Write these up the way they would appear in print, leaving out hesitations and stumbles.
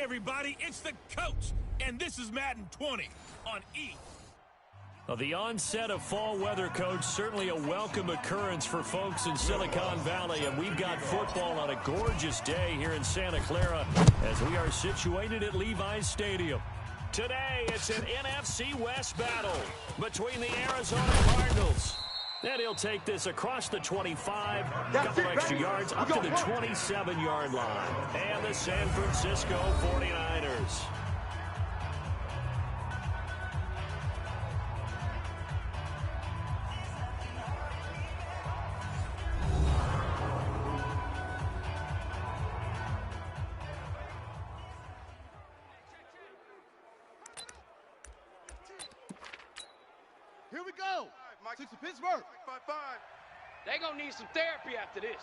everybody, it's the coach, and this is Madden 20 on E. Well, the onset of fall weather, Coach, certainly a welcome occurrence for folks in Silicon Valley, and we've got football on a gorgeous day here in Santa Clara as we are situated at Levi's Stadium. Today, it's an NFC West battle between the Arizona Cardinals. And he'll take this across the 25, a couple extra yards, up to the 27-yard line. And the San Francisco 49ers. Here we go. 6 to Pittsburgh. 5-5. They're going to need some therapy after this.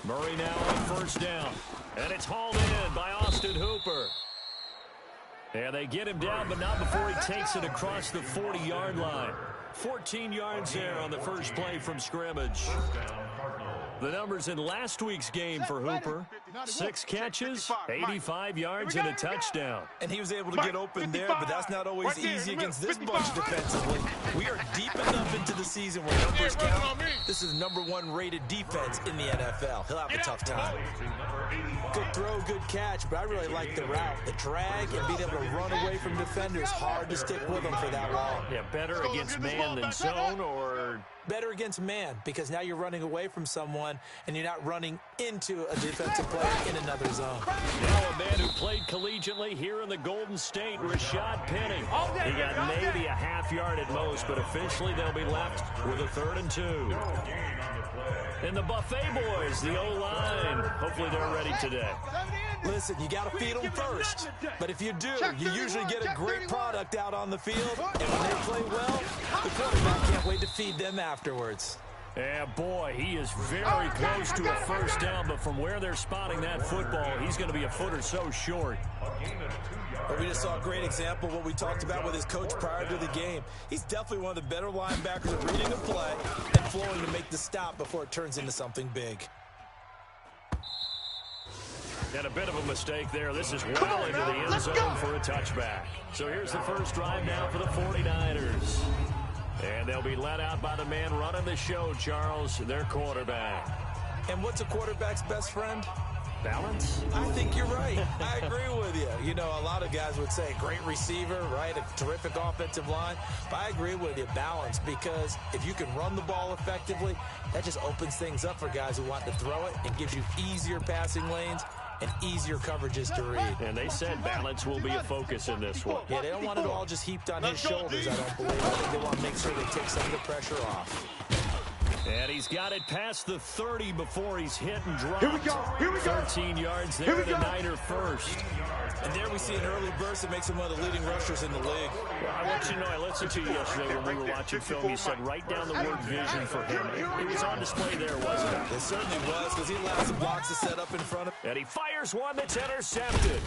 Murray now on first down. And it's hauled in by Austin Hooper. And they get him down, but not before he takes it across the 40-yard line. 14 yards there on the first play from scrimmage. The numbers in last week's game for Hooper: 6 catches, 85 yards, and a touchdown. And he was able to get open there, but that's not always easy against this bunch defensively. We are deep enough into the season where numbers count. This is #1 rated defense in the NFL. He'll have a tough time. Good throw, good catch, but I really like the route. The drag and being able to run away from defenders, hard to stick with them for that long. Yeah, better against man than zone, or... Better against man, because now you're running away from someone and you're not running into a defensive player in another zone. Now a man who played collegiately here in the Golden State, Rashad Penny. He got maybe a half yard at most, but officially they'll be left with a 3rd and 2. And the Buffet boys, the O-line, hopefully they're ready today. Listen, you got to feed them first. But if you do, you usually get a great product out on the field. And when they play well, the quarterback can't wait to feed them afterwards. Yeah, boy, he is very close to a first down, but from where they're spotting that football, he's going to be a foot or so short. But we just saw a great example of what we talked about with his coach prior to the game. He's definitely one of the better linebackers at reading the play and flowing to make the stop before it turns into something big. And a bit of a mistake there. This is well into the end zone for a touchback. So here's the first drive now for the 49ers. And they'll be led out by the man running the show, Charles, their quarterback. And what's a quarterback's best friend? Balance? I think you're right. I agree with you. You know, a lot of guys would say great receiver, right? A terrific offensive line. But I agree with you, balance, because if you can run the ball effectively, that just opens things up for guys who want to throw it and gives you easier passing lanes and easier coverages to read. And they said balance will be a focus in this one. Yeah, they don't want it all just heaped on his shoulders, I don't believe. I think they want to make sure they take some of the pressure off. And he's got it past the 30 before he's hit and dropped. Here we go. Here we go. 13 yards there, the Niner first. And there we see an early burst that makes him one of the leading rushers in the league. Well, I want you to know, I listened to you yesterday when we were watching film. You said write down the word vision for him. It was on display there, wasn't it? It certainly was, because he allowed some blocks to set up in front of him. And he fires one that's intercepted.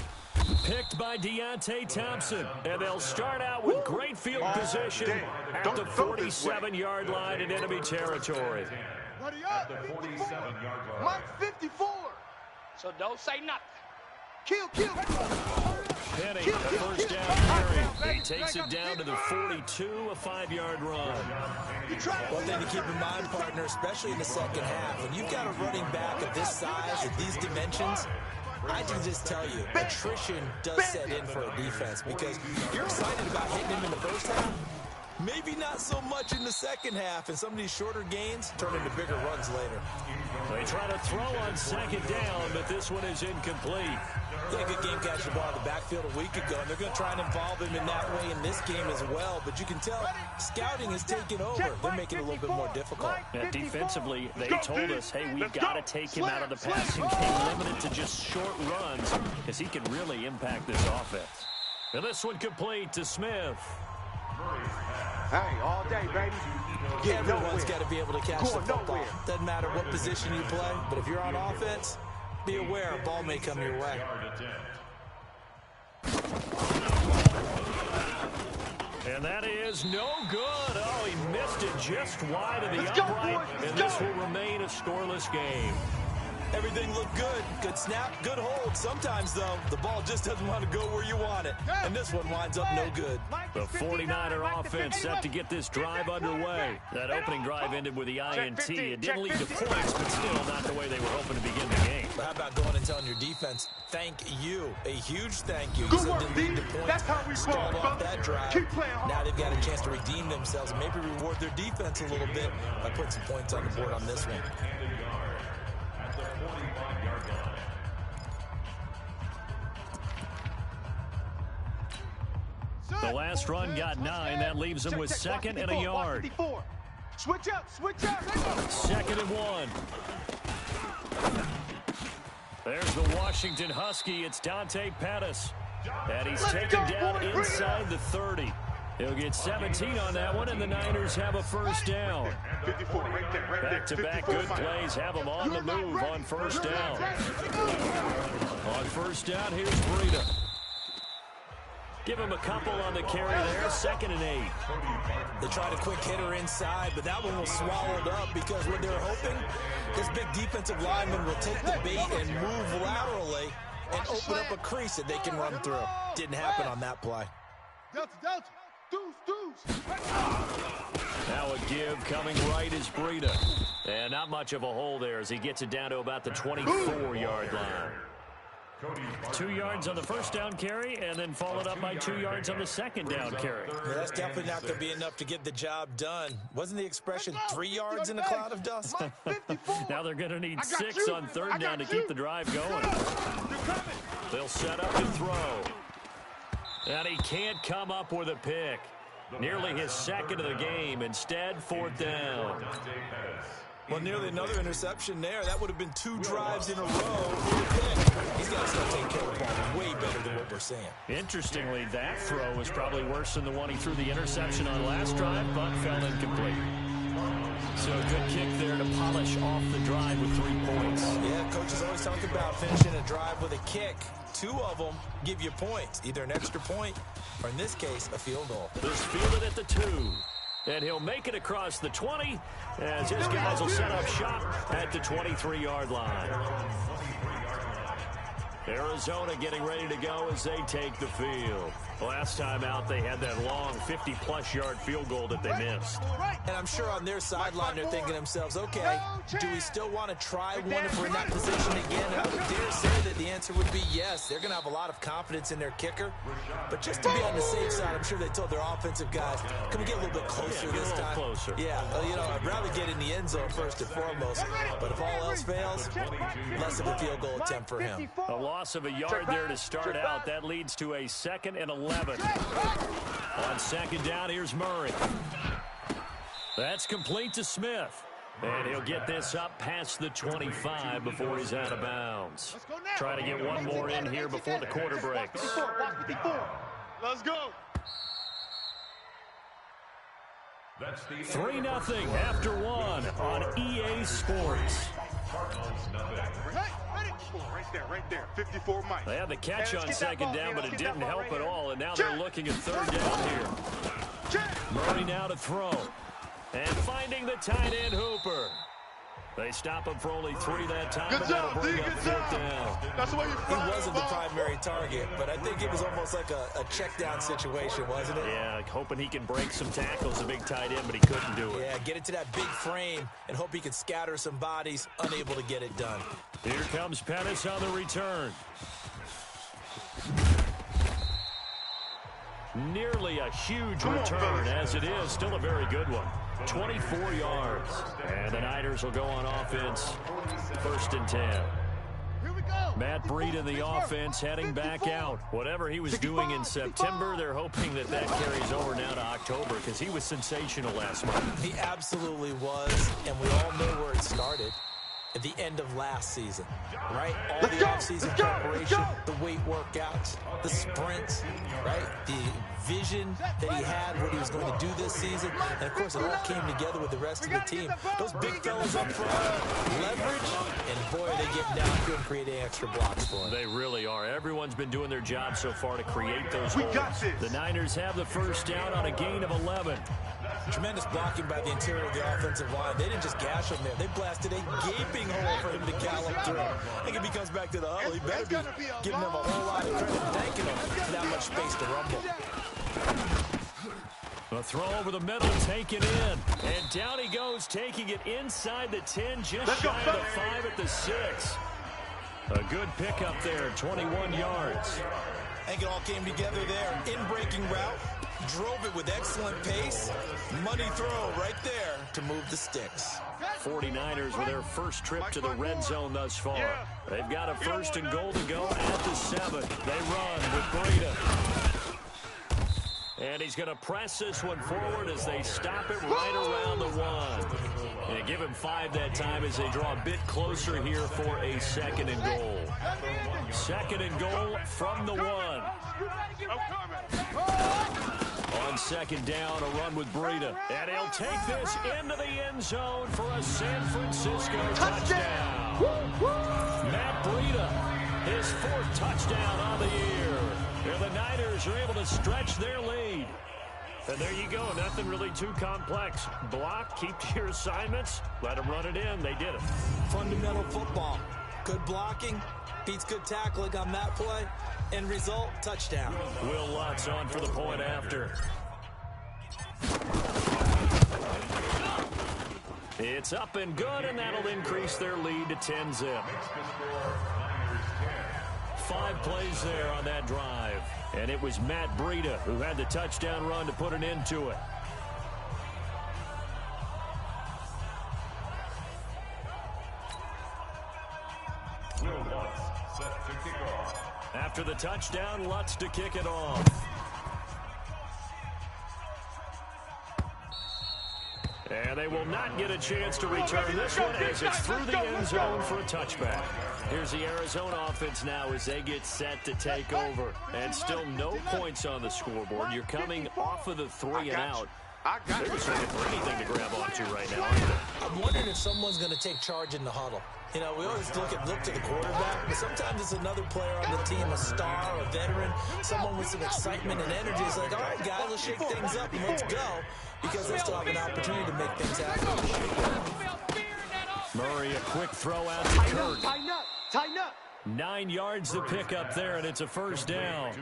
Picked by Deontay Thompson. And they'll start out with great field position at the 47-yard line in enemy territory. Ready up. 47-yard line. Mike 54. So don't say nothing. Kill. Penny, a first down carry. He takes it down to the 42, a 5-yard run. One thing to keep in mind, partner, especially in the second half, when you've got a running back of this size, of these dimensions, I can just tell you, attrition does set in for a defense, because you're excited about hitting him in the first half. Maybe not so much in the second half, and some of these shorter gains turn into bigger runs later. They try to throw on second down, but this one is incomplete. He had a good game catching the ball in the backfield a week ago, and they're going to try and involve him in that way in this game as well. But you can tell scouting is taking over. They're making it a little bit more difficult. Yeah, defensively, they told us, hey, we've got to take him out of the passing game, limited to just short runs, because he can really impact this offense. And this one complete to Smith. Hey, all day, baby. Everyone's got to be able to catch the football. Doesn't matter what position you play, but if you're on offense, be aware a ball may come your way. And that is no good. Oh, he missed it just wide of the upright, and this will remain a scoreless game. Everything looked good. Good snap, good hold. Sometimes, though, the ball just doesn't want to go where you want it. And this one winds up no good. The 49er offense set to get this drive underway. That opening drive ended with the INT. It didn't lead to points, but still not the way they were hoping to begin the game. But how about going and telling your defense, thank you, a huge thank you. Good work, to lead D. the points. That's how we Stalled ball, off that drive. Keep playing hard. Now they've got a chance to redeem themselves and maybe reward their defense a little bit by putting some points on the board on this one. The last run got 9. That leaves him with second and a yard. Switch up, switch up. Second and 1. There's the Washington Husky. It's Dante Pettis. And he's taken down inside the 30. He'll get 17 on that one, and the Niners have a first down. 54, right there, right there. Back-to-back good plays have them on the move on first down. On first down, here's Breida. Give him a couple on the carry there. Second and 8. They tried a quick hitter inside, but that one was swallowed up because what they're hoping, this big defensive lineman will take the bait and move laterally and open up a crease that they can run through. Didn't happen on that play. Delta. Deuce. Now a give coming right is Breida. And not much of a hole there as he gets it down to about the 24-yard line. 2 yards on the first down carry, and then followed up by 2 yards on the second down carry. Yeah, that's definitely not going to be enough to get the job done. Wasn't the expression 3 yards in a cloud of dust? Now they're going to need 6 on third down to keep the drive going. They'll set up to throw. And he can't come up with a pick. Nearly his second of the game. Instead, fourth down. Well, nearly another interception there. That would have been 2 drives in a row. He's got to start taking care of the ball way better than what we're seeing. Interestingly, that throw was probably worse than the one he threw the interception on last drive, but fell incomplete. So a good kick there to polish off the drive with 3 points. Yeah, coaches always talk about finishing a drive with a kick. 2 of them give you points, either an extra point or, in this case, a field goal. This fielded at the 2. And he'll make it across the 20 as his guys will set up shop at the 23-yard line. Arizona getting ready to go as they take the field. Last time out, they had that long 50-plus yard field goal that they missed. And I'm sure on their sideline, they're thinking to themselves, okay, do we still want to try one if we're in that position again? And I would dare say that the answer would be yes. They're going to have a lot of confidence in their kicker. But just to be on the safe side, I'm sure they told their offensive guys, can we get a little bit closer this time? Closer. Yeah, you know, I'd rather get in the end zone first and foremost. But if all else fails, less of a field goal attempt for him. A loss of a yard there to start out. That leads to a 2nd and 11. On second down, here's Murray. That's complete to Smith. And he'll get this up past the 25 before he's out of bounds. Try to get one more in here before the quarter breaks. Let's go. 3-0 after 1 on EA Sports. Right there. 54 Mike. They had the catch on second down, but it didn't help at all. And now they're looking at third down here. Murray now to throw. And finding the tight end Hooper. They stop him for only 3 that time. Good job, D. Good job. That's the way you He wasn't the primary target, but I think it was almost like a check down situation, wasn't it? Yeah, hoping he can break some tackles, a big tight end, but he couldn't do it. Yeah, get it to that big frame and hope he can scatter some bodies, unable to get it done. Here comes Pettis on the return. Nearly a huge return, as it is still a very good one. 24 yards. And the Niners will go on offense. 1st and 10. Matt Breida in the offense heading back out. Whatever he was doing in September, they're hoping that carries over now to October because he was sensational last month. He absolutely was, and we all know where it started. At the end of last season, right? All the offseason preparation, the weight workouts, the sprints, right? The vision that he had, what he was going to do this season. And, of course, it all came together with the rest of the team. Those big fellas up front, leverage, and, boy, are they getting downfield and creating extra blocks for him. They really are. Everyone's been doing their job so far to create those holes. The Niners have the first down on a gain of 11. Tremendous blocking by the interior of the offensive line. They didn't just gash him there. They blasted a gaping hole for him to gallop through. I think if he comes back to the huddle, he better be giving them a whole lot of credit and thanking him for that much space to rumble. A throw over the middle, taken in. And down he goes, taking it inside the 10, just shy of the 5 at the 6. A good pickup there, 21 yards. I think it all came together there. In-breaking route, drove it with excellent pace. Money throw right there to move the sticks. 49ers with their first trip to the red zone thus far. They've got a 1st and goal to go at the 7. They run with Breida. And he's going to press this one forward as they stop it right around the 1. And give him 5 that time as they draw a bit closer here for a 2nd and goal. 2nd and goal from the 1. On 2nd down, a run with Breida. And he'll take this into the end zone for a San Francisco touchdown. Matt Breida, his 4th touchdown on the year. And the Niners are able to stretch their lead. And there you go. Nothing really too complex. Block, keep to your assignments, let them run it in. They did it. Fundamental football. Good blocking beats good tackling on that play. End result, touchdown. Will Lutz on for the point after. It's up and good, and that'll increase their lead to 10-zip. 5 plays there on that drive. And it was Matt Breida who had the touchdown run to put an end to it. After the touchdown, Lutz to kick it off. And they will not get a chance to return this one as it's through the end zone for a touchback. Here's the Arizona offense now as they get set to take over. And still no points on the scoreboard. You're coming off of the 3 and out. They're just looking for anything to grab onto right now. I'm wondering if someone's going to take charge in the huddle. You know, we always look to the quarterback, but sometimes it's another player on the team, a star, a veteran, someone with some excitement and energy. It's like, all right, guys, let's shake things up and let's go, because they still have an opportunity to make things happen. Murray, a quick throw out to Kirk. Tighten up. 9 yards to pick up there, and it's a 1st down.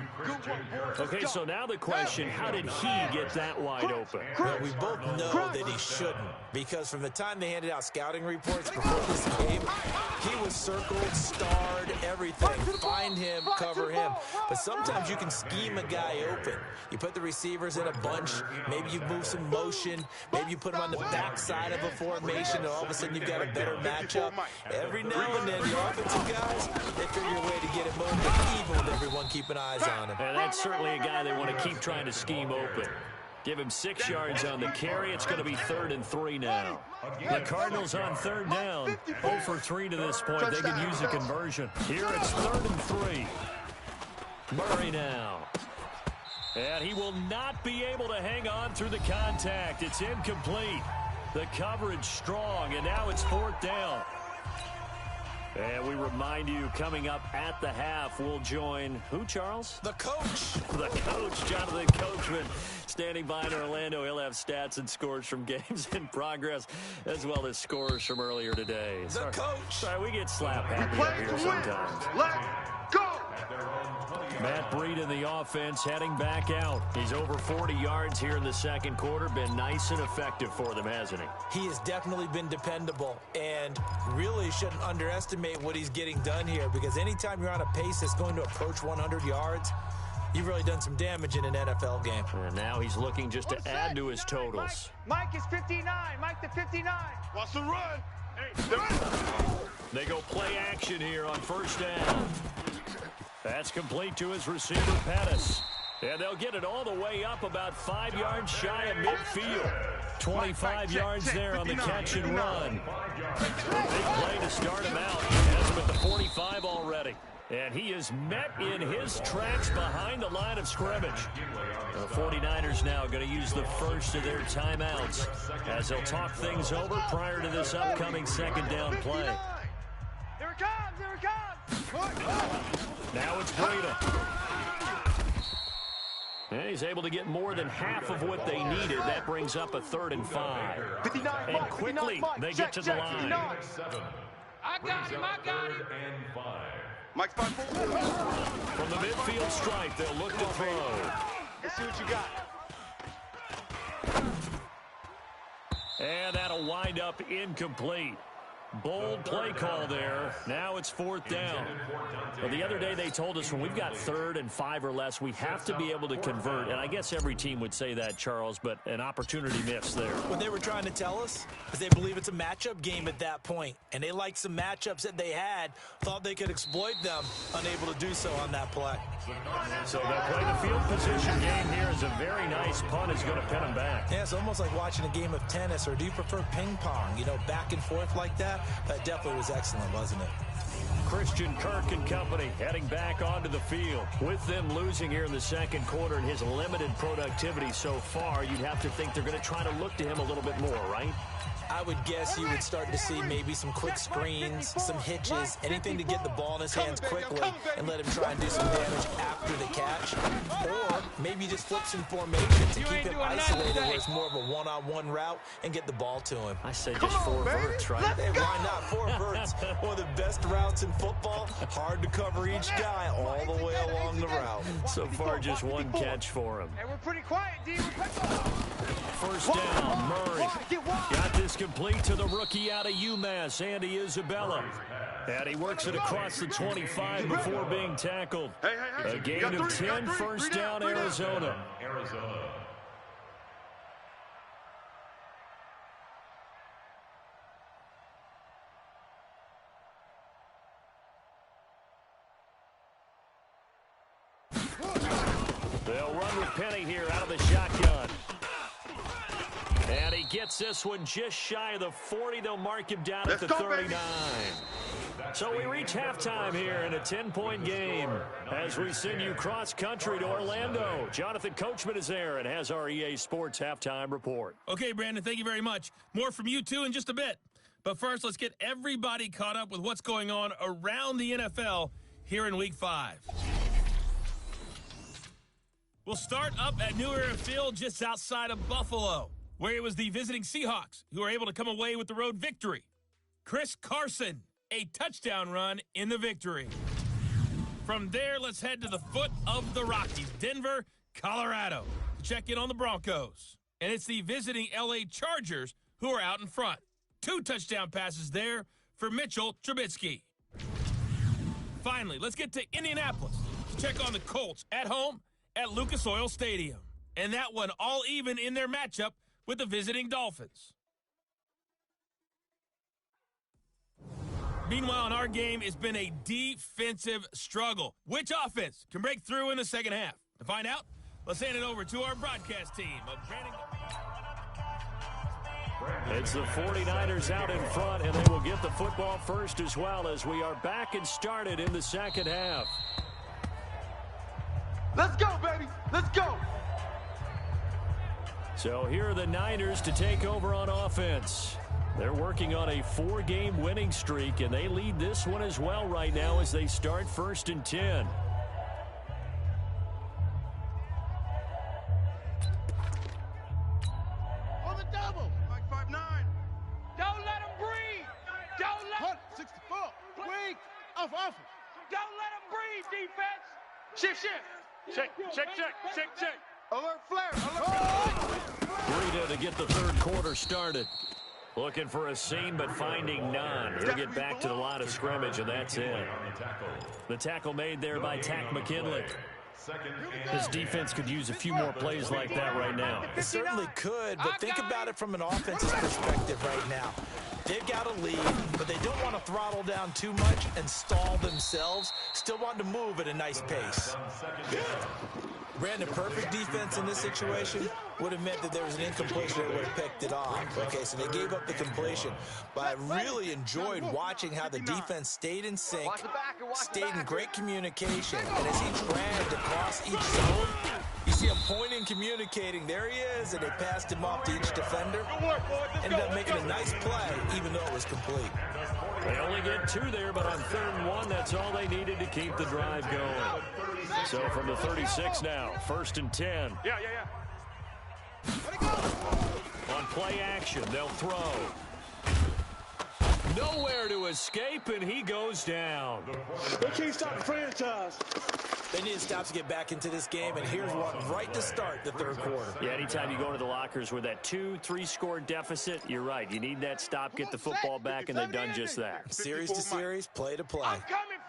Okay, so now the question, how did he get that wide open? Well, we both know that he shouldn't, because from the time they handed out scouting reports before this game, he was circled, starred, everything. Find him, cover him. But sometimes you can scheme a guy open. You put the receivers in a bunch, maybe you move some motion, maybe you put him on the backside of a formation, and all of a sudden you've got a better matchup. Every now and then, the offensive guys, they figure a way to get him open, even with everyone keeping eyes on him. And that's certainly a guy they want to keep trying to scheme open. Give him 6 yards on the carry. It's going to be 3rd and 3 now. The Cardinals on 3rd down. 0 for 3 to this point. They can use a conversion. Here it's 3rd and 3. Murray now. And he will not be able to hang on through the contact. It's incomplete. The coverage strong, and now it's 4th down. And we remind you, coming up at the half, we'll join who, Charles? The coach. The coach, Jonathan Coachman, standing by in Orlando. He'll have stats and scores from games in progress, as well as scores from earlier today. The coach. Sorry, we get slap happy up here sometimes. Let's go. Matt Breida in the offense heading back out. He's over 40 yards here in the 2nd quarter. Been nice and effective for them, hasn't he? He has definitely been dependable, and really shouldn't underestimate what he's getting done here, because anytime you're on a pace that's going to approach 100 yards, you've really done some damage in an NFL game. And now he's looking just to add to his totals. Mike is 59. Mike the 59. Watch the run. They go play action here on 1st down. That's complete to his receiver, Pettis. And they'll get it all the way up about 5 yards shy of midfield. 25 yards there on the catch and run. Big play to start him out. Has him at the 45 already. And he is met in his tracks behind the line of scrimmage. The 49ers now going to use the first of their timeouts as they'll talk things over prior to this upcoming 2nd down play. Here it comes. Here it comes. Now it's Breida. And he's able to get more than half of what they needed. That brings up a 3rd and 5. 59, And Mike, quickly, 59, Mike. they Check, get to the line. 59. I got him. Mike's 5. From the midfield stripe, they'll look to throw. Let's see what you got. And that'll wind up incomplete. Bold play call there. Now it's 4th down. Well, the other day they told us when we've got 3rd and 5 or less, we have to be able to convert. And I guess every team would say that, Charles, but an opportunity missed there. What they were trying to tell us is they believe it's a matchup game at that point. And they liked some matchups that they had, thought they could exploit them, unable to do so on that play. So they'll play the field position game here as a very nice punt is going to pin them back. Yeah, it's almost like watching a game of tennis, or do you prefer ping pong? You know, back and forth like that? That definitely was excellent, wasn't it? Christian Kirk and company heading back onto the field. With them losing here in the second quarter and his limited productivity so far, you'd have to think they're going to try to look to him a little bit more, right? I would guess you would start to see maybe some quick screens, some hitches, anything to get the ball in his hands quickly and let him try and do some damage after the catch. Or maybe just flip some formation to keep him isolated where it's more of a one-on-one route and get the ball to him. I say just 4 verts, right? Hey, why not? 4 verts, one of the best routes in football. Hard to cover each guy all the way along the route. So far, just 1 catch for him. Hey, we're pretty quiet, D. First down, Murray. Got this complete to the rookie out of UMass, Andy Isabella. And he works it across the 25 before being tackled. A gain of 10, first down, Arizona. They'll run with Penny here out of the shotgun. And he gets this one just shy of the 40. They'll mark him down at the 39. So we reach halftime here in a 10-point game as we send you cross-country to Orlando. Jonathan Coachman is there and has our EA Sports halftime report. Okay, Brandon, thank you very much. More from you, too, in just a bit. But first, let's get everybody caught up with what's going on around the NFL here in Week 5. We'll start up at New Era Field just outside of Buffalo, where it was the visiting Seahawks who were able to come away with the road victory. Chris Carson, a touchdown run in the victory. From there, let's head to the foot of the Rockies, Denver, Colorado, to check in on the Broncos. And it's the visiting LA Chargers who are out in front. 2 touchdown passes there for Mitchell Trubisky. Finally, let's get to Indianapolis to check on the Colts at home at Lucas Oil Stadium. And that one all even in their matchup with the visiting Dolphins. Meanwhile, in our game, it's been a defensive struggle. Which offense can break through in the second half? To find out, let's hand it over to our broadcast team of Brandon. It's the 49ers out in front, and they will get the football first as well as we are back and started in the second half. Let's go, baby. Let's go. So here are the Niners to take over on offense. They're working on a 4-game winning streak, and they lead this one as well right now as they start 1st and 10. On the double. Mike 5'9". Don't let him breathe. Don't let 64. Wing. Off. Don't let him breathe, defense. Shift. Check. Alert flare. Rita to get the third quarter started. Looking for a seam, but finding none. He'll get back to the line of scrimmage, and that's it. The tackle made there by Tack McKinley. This defense could use a few more plays like that right now. It certainly could, but think about it from an offense's perspective right now. They've got a lead, but they don't want to throttle down too much and stall themselves. Still want to move at a nice pace. Brandon, perfect defense in this situation would have meant that there was an incompletion that would have picked it off. Okay, so they gave up the completion, but I really enjoyed watching how the defense stayed in sync, stayed in great communication, and as he dragged across each zone, you see him pointing, communicating. There he is, and they passed him off to each defender. Ended up making a nice play, even though it was complete. They only get 2 there, but on 3rd and 1, that's all they needed to keep the drive going. So from the 36 now, 1st and 10. Yeah. On play action, they'll throw. Nowhere to escape, and he goes down. They can't stop the franchise. They need to stop to get back into this game, and here's one right to start the third quarter. Yeah, anytime you go into the lockers with that 2-3 score deficit, you're right. You need that stop, get the football back, and they've done just that. Series to series, play to play.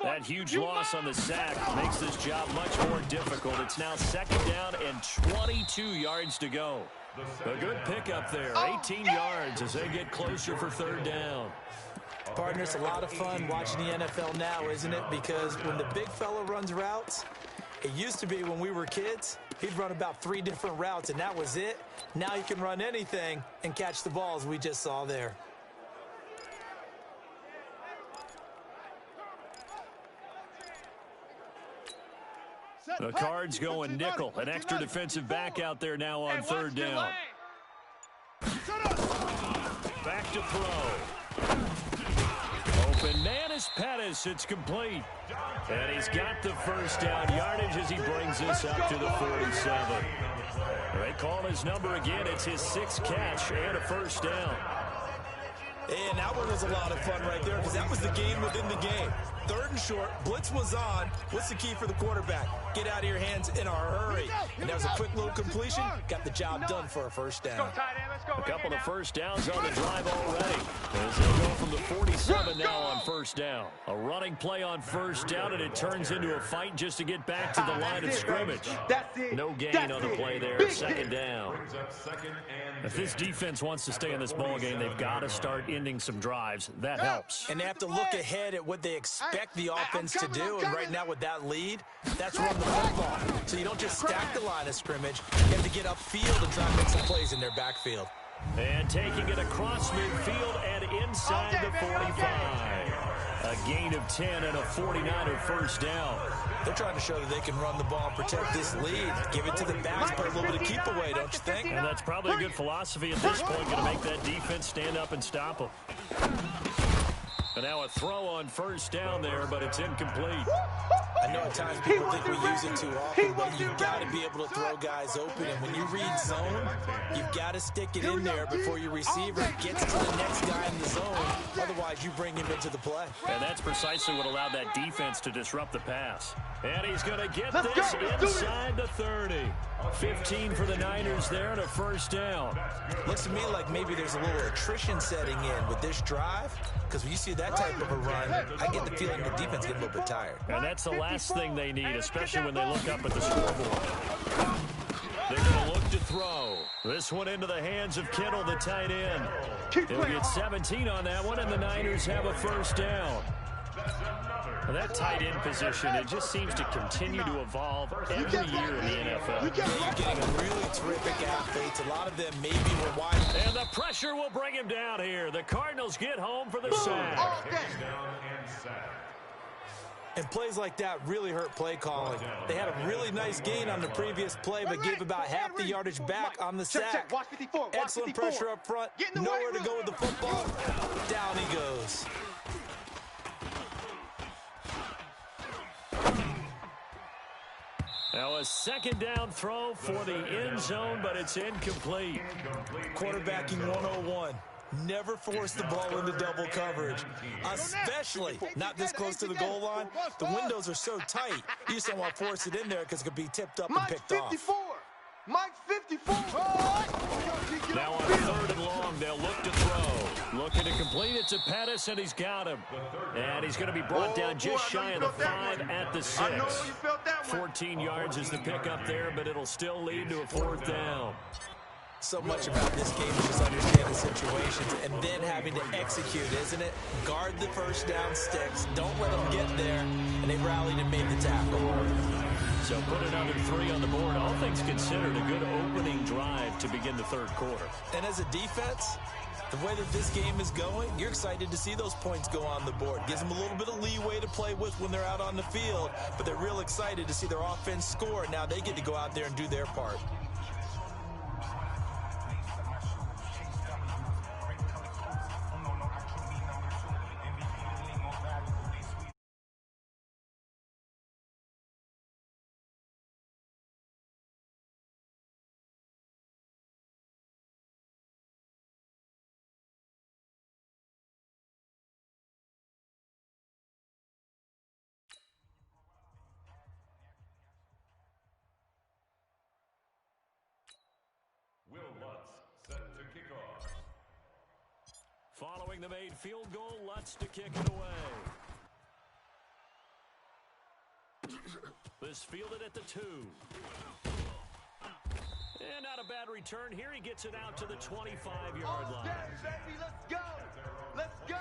That huge loss on the sack makes this job much more difficult. It's now 2nd down and 22 yards to go. A good pickup there, 18 yards as they get closer for 3rd down. Partner, it's a lot of fun watching the NFL now, isn't it? Because when the big fella runs routes, it used to be when we were kids, he'd run about 3 different routes, and that was it. Now he can run anything and catch the balls we just saw there. The Cards going nickel. An extra defensive back out there now on 3rd down. Back to throw. Open man is Pettis. It's complete. And he's got the 1st down yardage as he brings this up to the 47. They call his number again. It's his 6th catch and a 1st down. And that one was a lot of fun right there because that was the game within the game. 3rd and short, blitz was on. What's the key for the quarterback? Get out of your hands in a hurry. And that was a quick little completion. Got the job done for a 1st down. A couple of 1st downs on the drive already. As they go from the 47 now on 1st down. A running play on 1st down, and it turns into a fight just to get back to the line of scrimmage. No gain on the play there. 2nd down. If this defense wants to stay in this ballgame, they've got to start ending some drives. That helps. And they have to look ahead at what they expect the offense to do. And right now with that lead, that's run the football. So you don't just stack the line of scrimmage. You have to get upfield and try to make some plays in their backfield. And taking it across midfield and inside the 45. A gain of 10 and a 49er 1st down. They're trying to show that they can run the ball and protect this lead. Give it to the backs, put a little bit of keep away, don't you think? And that's probably a good philosophy at this point, going to make that defense stand up and stop them. And now a throw on 1st down there, but it's incomplete. I know at times people think we use it too often, but you've got to be able to throw guys open. And when you read zone, you've got to stick it in there before your receiver gets to the next guy in the zone. Otherwise, you bring him into the play. And that's precisely what allowed that defense to disrupt the pass. And he's going to get this inside the 30. 15 for the Niners there and a 1st down. Looks to me like maybe there's a little attrition setting in with this drive, because when you see that type of a run, I get the feeling the defense gets a little bit tired. And that's the last thing they need, especially when they look up at the scoreboard. They're going to look to throw. This one into the hands of Kittle, the tight end. He'll get 17 on that one, and the Niners have a 1st down. And that tight end position, it just seems to continue to evolve every year in the NFL. You're getting a really terrific athletes. A lot of them maybe were wide. And the pressure will bring him down here. The Cardinals get home for the sack. And plays like that really hurt play calling. They had a really nice gain on the previous play, but gave about half the yardage back on the sack. Excellent pressure up front. Nowhere to go with the football. Down he goes. Now a 2nd down throw for the end zone, but it's incomplete. Quarterbacking 101. Never force the ball into double coverage, especially not this close to the goal line. The windows are so tight, you just don't want to force it in there because it could be tipped up and picked off. Mike's 54. Now on 3rd and long, they'll look to throw. Looking to complete it to Pettis, and he's got him. And he's going to be brought down just shy of the 5 at the 6. 14 yards is the pickup there, but it'll still lead to a 4th down. So much about this game is just understanding situations and then having to execute, isn't it? Guard the 1st down sticks. Don't let them get there. And they rallied and made the tackle. So put another 3 on the board. All things considered, a good opening drive to begin the 3rd quarter. And as a defense, the way that this game is going, you're excited to see those points go on the board. Gives them a little bit of leeway to play with when they're out on the field. But they're real excited to see their offense score. Now they get to go out there and do their part. Following the made field goal, Lutz to kick it away. This fielded at the 2. And not a bad return here. He gets it out to the 25-yard line. Baby, let's go. Let's go.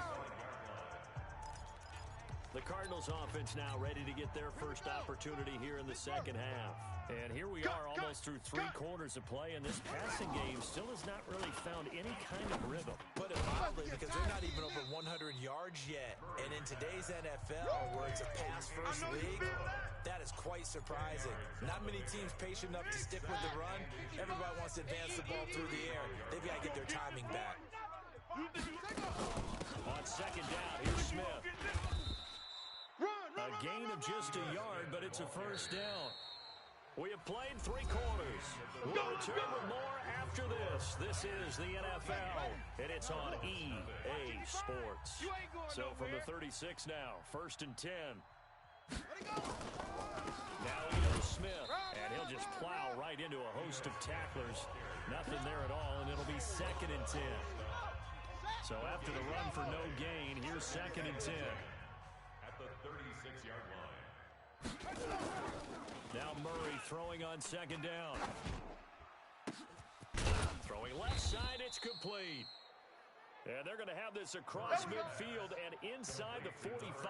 The Cardinals offense now ready to get their first opportunity here in the second half. And here we are almost through 3 quarters of play, and this passing game still has not really found any kind of rhythm. Put it mildly, because they're not even over 100 yards yet. And in today's NFL, where it's a pass-first league, that is quite surprising. Not many teams patient enough to stick with the run. Everybody wants to advance the ball through the air. They've got to get their timing back. On second down, here's Smith. A gain of just a yard, but it's a first down. We have played 3 quarters. We'll return with more after this. This is the NFL, and it's on EA Sports. So from the 36 now, 1st and 10. Now Ito Smith, and he'll just plow right into a host of tacklers. Nothing there at all, and it'll be 2nd and 10. So after the run for no gain, here's 2nd and 10. At the 36-yard line. Now Murray throwing on 2nd down. Throwing left side, it's complete. And they're going to have this across midfield and inside the 45.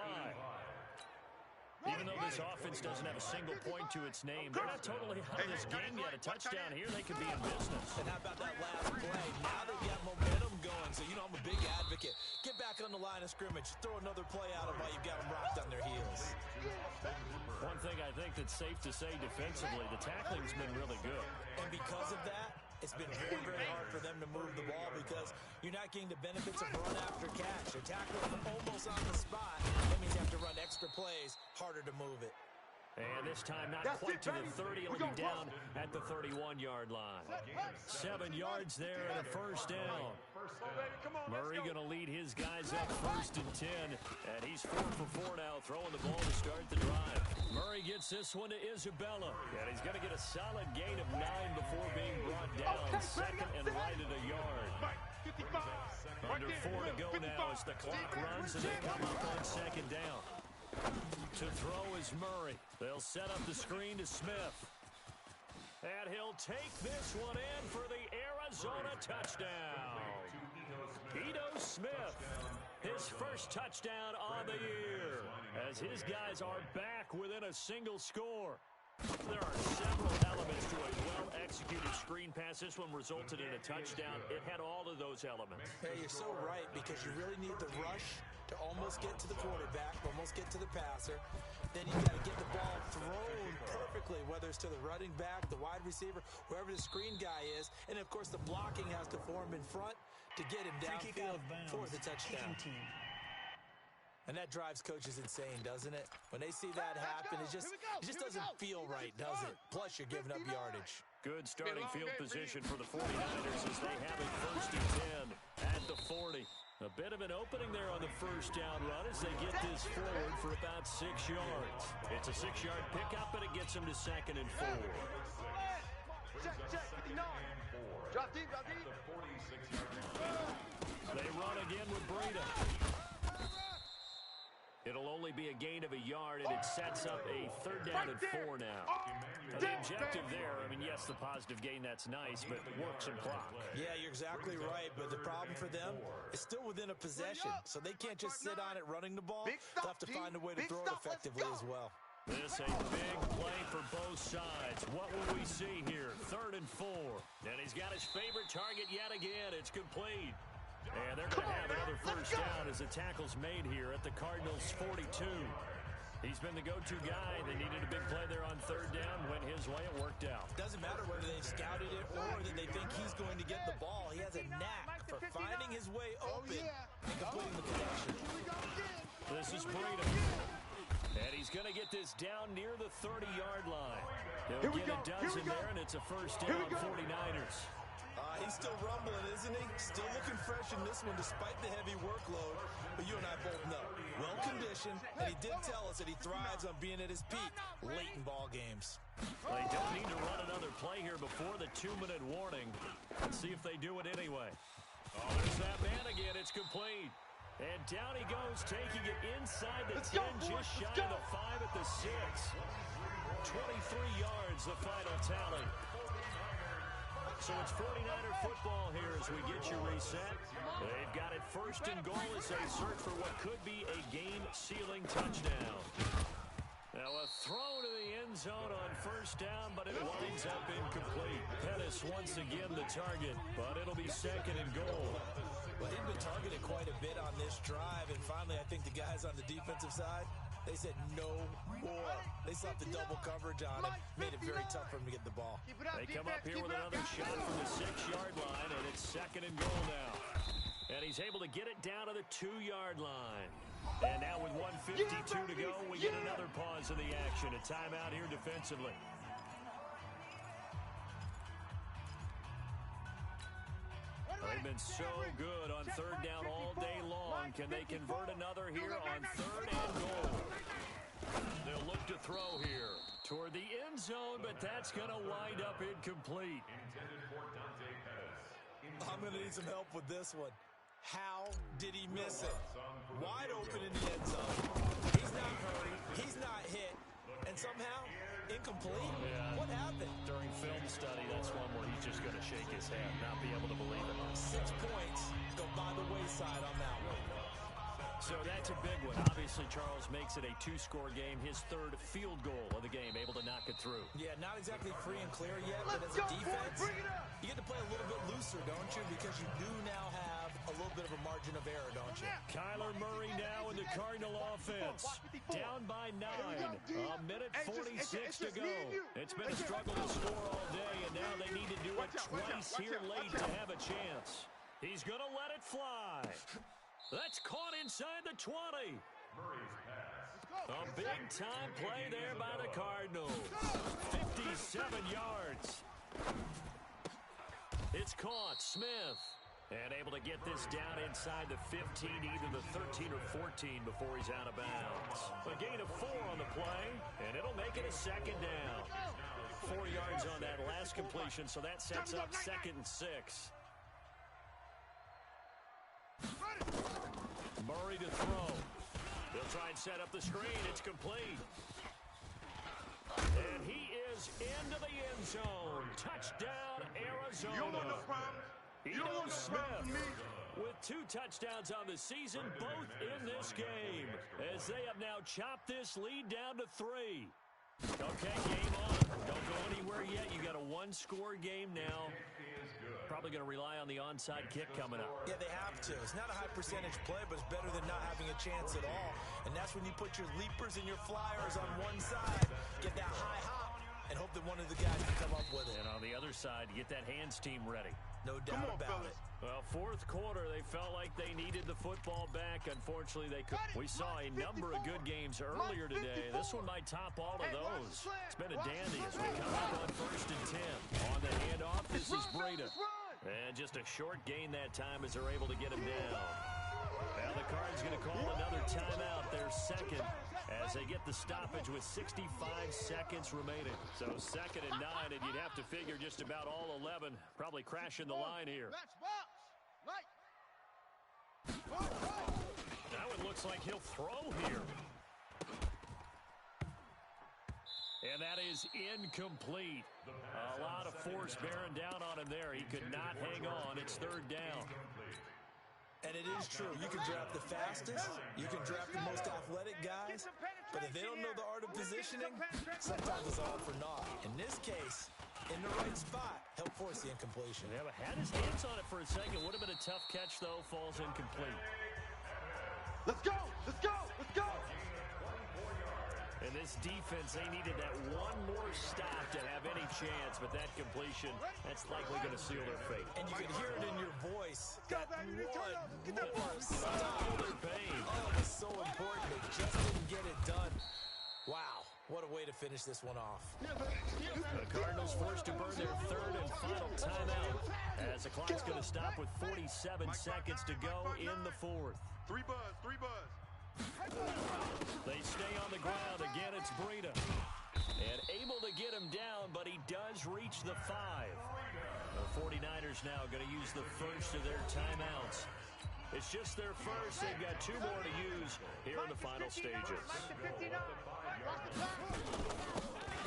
Even though this offense doesn't have a single point to its name, they're not totally out of this game yet. A touchdown here, they could be in business. And how about that last play? Now they've got momentum going, so I'm a big advocate. Get back on the line of scrimmage. Throw another play out of while you've got them rocked on their heels. One thing I think that's safe to say defensively, the tackling's been really good. And because of that, it's been very, very hard for them to move the ball because you're not getting the benefits of run after catch. They're tackling almost on the spot. That means you have to run extra plays, harder to move it. And this time not quite to the 30. It'll be down at the 31-yard line. 7 yards there and a first down. Murray going to lead his guys up 1st and 10. And he's 4 for 4 now, throwing the ball to start the drive. Murray gets this one to Isabella. And he's going to get a solid gain of 9 before being brought down. 2nd and right at a yard. Under 4 to go now as the clock runs, and they come up on 2nd down. To throw is Murray. They'll set up the screen to Smith. And he'll take this one in for the Arizona touchdown. Ito Smith, his first touchdown on the year, as his guys are back within a single score. There are several elements to a well-executed screen pass. This one resulted in a touchdown. It had all of those elements. Hey, you're so right, because you really need the rush to almost get to the quarterback, almost get to the passer. Then you got to get the ball thrown perfectly, whether it's to the running back, the wide receiver, wherever the screen guy is. And, of course, the blocking has to form in front to get him downfield for the touchdown. And that drives coaches insane, doesn't it? When they see that happen, it just doesn't feel right, does it? Plus, you're giving up yardage. Good starting field position for the 49ers as they have it 1st and 10 at the 40. A bit of an opening there on the first down run as they get this forward for about 6 yards. It's a 6-yard pickup, and it gets them to 2nd and 4. Check, 59. Drop deep. They run again with Breida. It'll only be a gain of a yard, and it sets up a 3rd down and 4 now. The objective there, yes, the positive gain, that's nice, but work some clock. Yeah, you're exactly right, but the problem for them is still within a possession, so they can't just sit on it running the ball. They'll have to find a way to throw it effectively as well. This a big play for both sides. What will we see here? 3rd and 4. And he's got his favorite target yet again. It's complete. And they're going to have another first down as the tackle's made here at the Cardinals' 42. He's been the go-to guy. They needed a big play there on 3rd down. Went his way. It worked out. Doesn't matter whether they scouted it or that they think he's going to get the ball. He has a knack for finding his way open and completing the connection. This is Breida. And he's going to get this down near the 30-yard line. He'll get a dozen there, and it's a first down, 49ers. He's still rumbling, isn't he? Still looking fresh in this one despite the heavy workload. But you and I both know, well-conditioned, and he did tell us that he thrives on being at his peak late in ball games. They don't need to run another play here before the 2-minute warning. Let's see if they do it anyway. Oh, there's that man again. It's complete. And down he goes, taking it inside the 10, just shy of the 5 at the 6. 23 yards, the final tally. So it's 49er football here as we get you reset. They've got it first and goal as they search for what could be a game-sealing touchdown. Now a throw to the end zone on first down, but it winds up incomplete. Pettis once again the target, but it'll be second and goal. Well, he'd been targeted quite a bit on this drive, and finally I think the guys on the defensive side, they said no more. They slapped the double coverage on him, made it very tough for him to get the ball. They come up here with another shot from the 6-yard line, and it's second and goal now. And he's able to get it down to the 2-yard line. And now with 1:52 to go, we get another pause in the action. A timeout here defensively. They've been so good on third down all day long. Can they convert another here on third and goal? They'll look to throw here toward the end zone, but that's going to wind up incomplete. I'm going to need some help with this one. How did he miss it? Wide open in the end zone. He's not hurried. He's not hit. And somehow, incomplete? Yeah. What happened? During film study, that's one where he's just going to shake his head, not be able to believe it. 6 points go by the wayside on that one. So that's a big one. Obviously, Charles makes it a 2-score game. His third field goal of the game, able to knock it through. Yeah, not exactly free and clear yet, but as a defense, you get to play a little bit looser, don't you? Because you do now have a little bit of a margin of error, don't you? Kyler Murray now in the Cardinal offense. Down by 9. A minute 46 to go. It's been a struggle to score all day, and now they need to do it twice here late to have a chance. He's going to let it fly. That's caught inside the 20. A big-time play there by the Cardinals. 57 yards. It's caught. Smith. And able to get this down inside the 15, either the 13 or 14 before he's out of bounds. A gain of 4 on the play, and it'll make it a second down. 4 yards on that last completion, so that sets up 2nd and 6. Murray to throw. He'll try and set up the screen. It's complete. And he is into the end zone. Touchdown, Arizona. You don't want no problems. You don't want no problems with me. With 2 touchdowns on the season, both in this game, as they have now chopped this lead down to 3. Okay, game on. Don't go anywhere yet. You got a 1-score game now. Probably going to rely on the onside kick coming up. Yeah, they have to. It's not a high percentage play, but it's better than not having a chance at all. And that's when you put your leapers and your flyers on one side, get that high hop, and hope that one of the guys can come up with it. And on the other side, get that hands team ready. No doubt about it. Well, 4th quarter, they felt like they needed the football back. Unfortunately, they couldn't. We saw a number of good games earlier today. This one might top all of those. It's been a dandy as we come up on 1st and 10. On the handoff, this is Breida. And just a short gain that time as they're able to get him down. Now the Cards going to call another timeout, their second, as they get the stoppage with 65 seconds remaining. So 2nd and 9, and you'd have to figure just about all 11 probably crashing the line here. That one looks like he'll throw here. And that is incomplete. A lot of force bearing down on him there. He could not hang on. It's 3rd down. And it is true. You can draft the fastest. You can draft the most athletic guys. But if they don't know the art of positioning, sometimes it's all for naught. In this case, in the right spot, he'll force the incompletion. Yeah, but had his hands on it for a second. Would have been a tough catch, though. Falls incomplete. Let's go! Let's go! Let's go! And this defense, they needed that one more stop to have any chance, but that completion, that's likely going to seal their fate. And you can hear it in your voice. That one more stop. Feel their pain. Oh, it was so important. They just didn't get it done. Wow, what a way to finish this one off. The Cardinals forced to burn their 3rd and final timeout as the clock's going to stop with 47 seconds to go in the 4th. 3 buzz, 3 buzz. They stay on the ground. Again, it's Breida. And able to get him down, but he does reach the 5. The 49ers now going to use the first of their timeouts. It's just their first. They've got 2 more to use here in the final stages.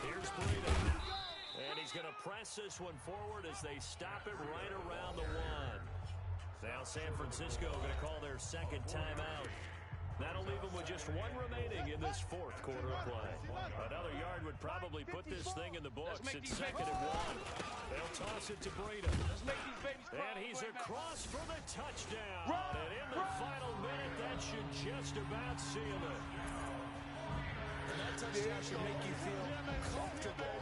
Here's Breida. And he's going to press this one forward as they stop it right around the 1. Now San Francisco going to call their second timeout. That'll leave them with just 1 remaining in this 4th quarter of play. Another yard would probably put this thing in the books. It's 2nd and 1. They'll toss it to Breida. And he's across for the touchdown. And in the final minute, that should just about seal it. And that touchdown should make you feel comfortable.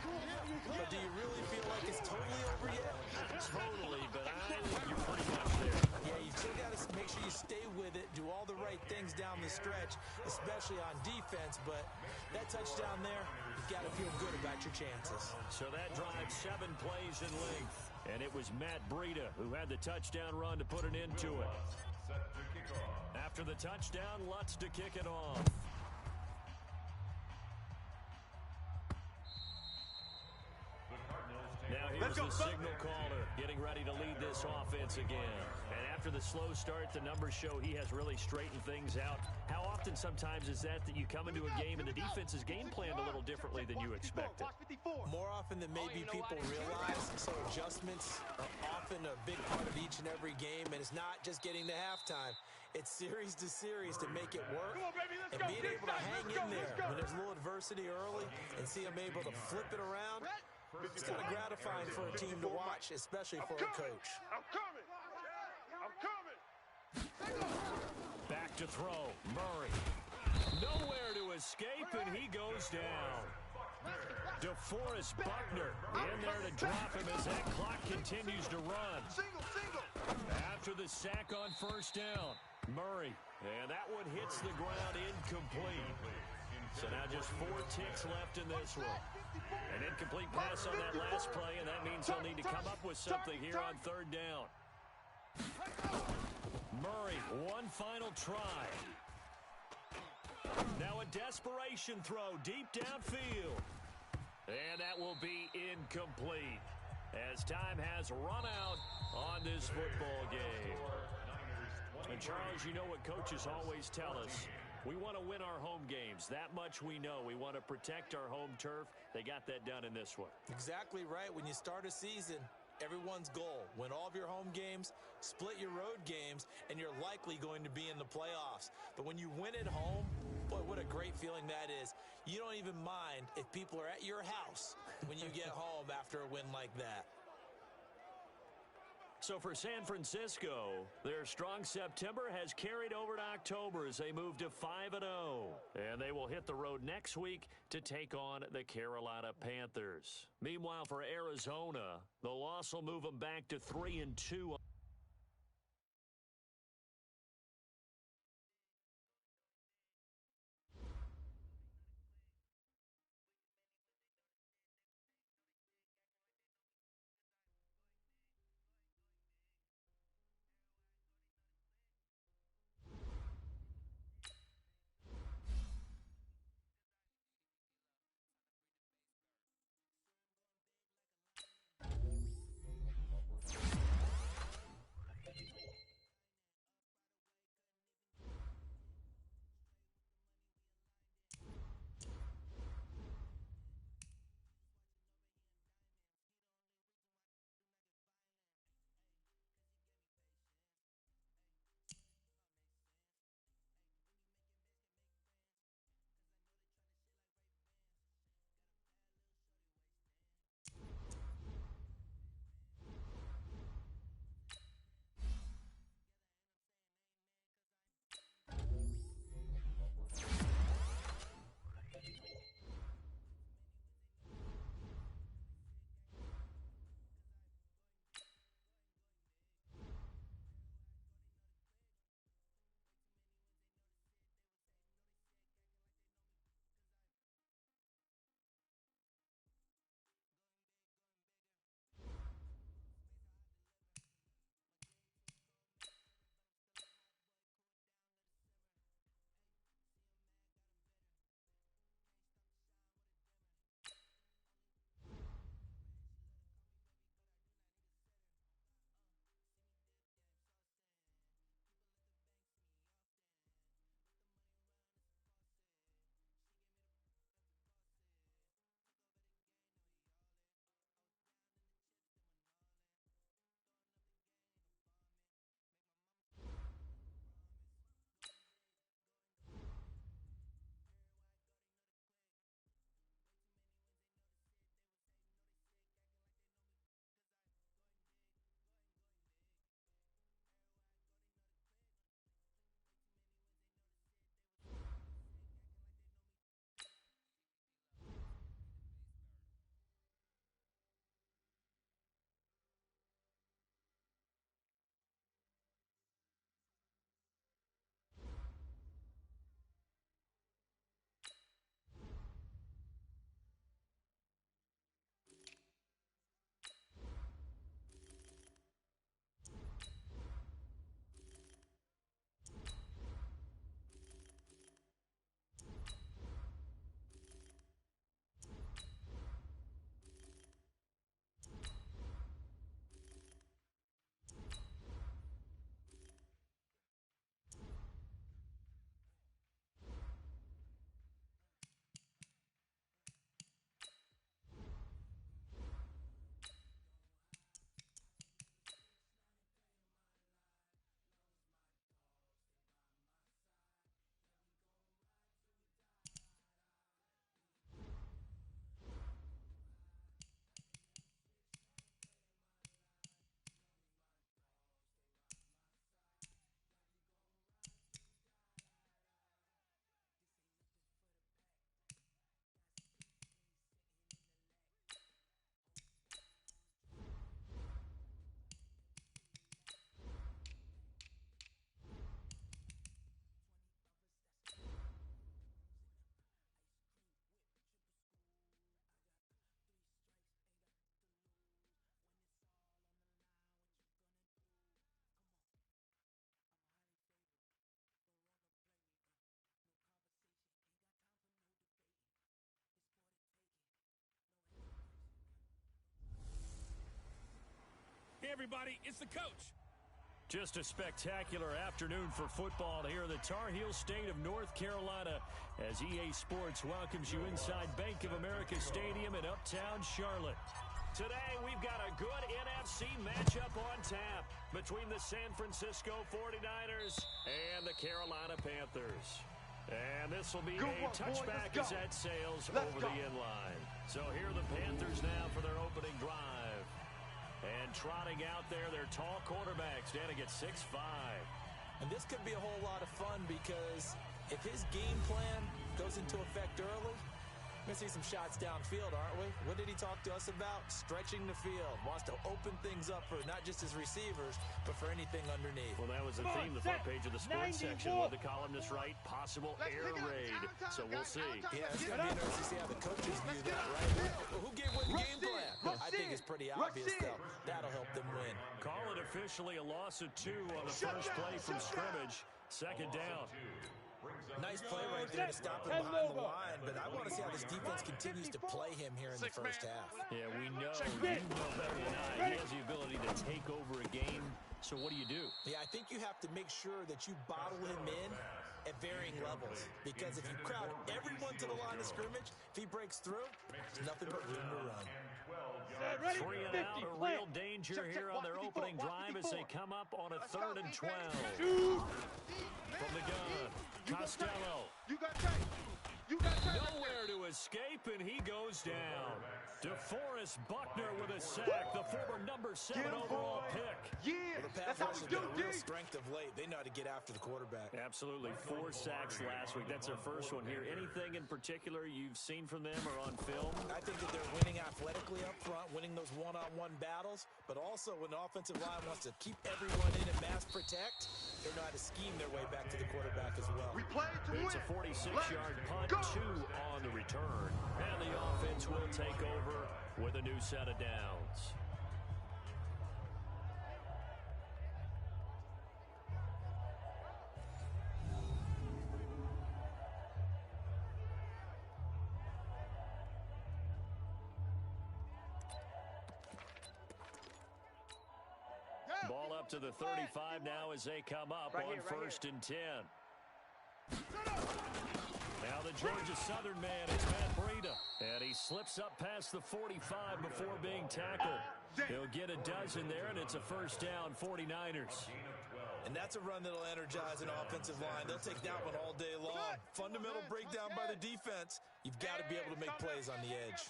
But do you really feel like it's totally over yet? Totally, but I think you're pretty much there. Yeah, you've still got to make sure you stay with it, do all the right things down the stretch, especially on defense. But that touchdown there, you've got to feel good about your chances. So that drive 7 plays in length. And it was Matt Breida who had the touchdown run to put an end to it. After the touchdown, Lutz to kick it off. Now here's the signal caller getting ready to lead this offense again. And after the slow start, the numbers show he has really straightened things out. How often sometimes is that you come into a game and the defense is game planned a little differently than you expected? More often than maybe people realize. So adjustments are often a big part of each and every game. And it's not just getting to halftime. It's series to series to make it work. And being able to hang in there when there's a little adversity early and see them able to flip it around. It's kind of gratifying for a team to watch, especially for a coach. I'm coming. Back to throw. Murray. Nowhere to escape, and he goes down. DeForest Buckner in there to drop him as that clock continues to run. After the sack on first down, Murray. And that one hits the ground incomplete. So now just 4 ticks left in this one. An incomplete pass on that last play, and that means he'll need to come up with something here on 3rd down. Murray, one final try. Now a desperation throw deep downfield. And that will be incomplete as time has run out on this football game. And Charles, you know what coaches always tell us. We want to win our home games. That much we know. We want to protect our home turf. They got that done in this one. Exactly right. When you start a season, everyone's goal, win all of your home games, split your road games, and you're likely going to be in the playoffs. But when you win at home, boy, what a great feeling that is. You don't even mind if people are at your house when you get home after a win like that. So for San Francisco, their strong September has carried over to October as they move to 5-0. And they will hit the road next week to take on the Carolina Panthers. Meanwhile, for Arizona, the loss will move them back to 3-2. everybody, it's the coach. Just a spectacular afternoon for football here in the Tar Heel state of North Carolina as EA Sports welcomes you inside Bank of America Stadium in uptown Charlotte. Today, we've got a good NFC matchup on tap between the San Francisco 49ers and the Carolina Panthers. And this will be a touchback as that sails over the end line. So here are the Panthers now for their opening drive. And trotting out there, their tall quarterback standing at 6'5". And this could be a whole lot of fun because if his game plan goes into effect early, we're going to see some shots downfield, aren't we? What did he talk to us about? Stretching the field. Wants to open things up for not just his receivers, but for anything underneath. Well, that was the theme, the front page of the sports section. What the columnist write? Possible air raid. So we'll see. Yeah, it's going to be interesting to see how the coaches view that, right? Well, who gave what the game plan? I think it's pretty obvious, though. That'll help them win. Call it officially a loss of 2 on the first play from scrimmage. Second down. Nice play right there to stop him behind the line, but I want to see how this defense continues to play him here in the first half. Yeah, we know, you know better than I. He has the ability to take over a game, so what do you do? Yeah, I think you have to make sure that you bottle him in at varying levels, because if you crowd everyone to the line of scrimmage, if he breaks through, there's nothing but room to run. 3 and out, a real danger here on their opening drive as they come up on a 3rd and 12. From the gun, Costello. You got tape. You got tape. Nowhere to escape, and he goes down. DeForest Buckner with a sack, the former number 7 overall pick. Yeah, Well, the pass rush has been a real strength of late. They know how to get after the quarterback. Absolutely. 4 sacks last week. That's their first one here. Anything in particular you've seen from them or on film? I think that they're winning athletically up front, winning those one-on-one battles, but also when the offensive line wants to keep everyone in and mass protect, they know how to scheme their way back to the quarterback as well. we played to win. It's a 46-yard punt, 2 on the return. And the offense will take over with a new set of downs. Ball up to the 35 now as they come up on 1st and 10. Now the Georgia Southern man is Matt Breida. And he slips up past the 45 before being tackled. He'll get a dozen there, and it's a first down, 49ers. And that's a run that'll energize an offensive line. They'll take that one all day long. Fundamental breakdown by the defense. You've got to be able to make plays on the edge.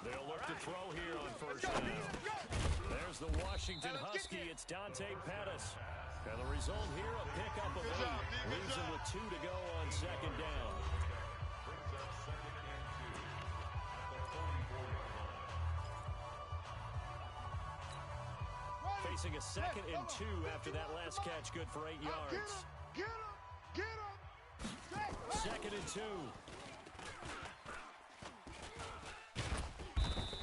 They'll look to throw here on first down. There's the Washington Husky. It's Dante Pettis. And the result here, a pickup of 8. Leaves him with 2 to go on second down. Facing a 2nd and 2 after that last catch, good for 8 yards. Get him! Get him! 2nd and 2.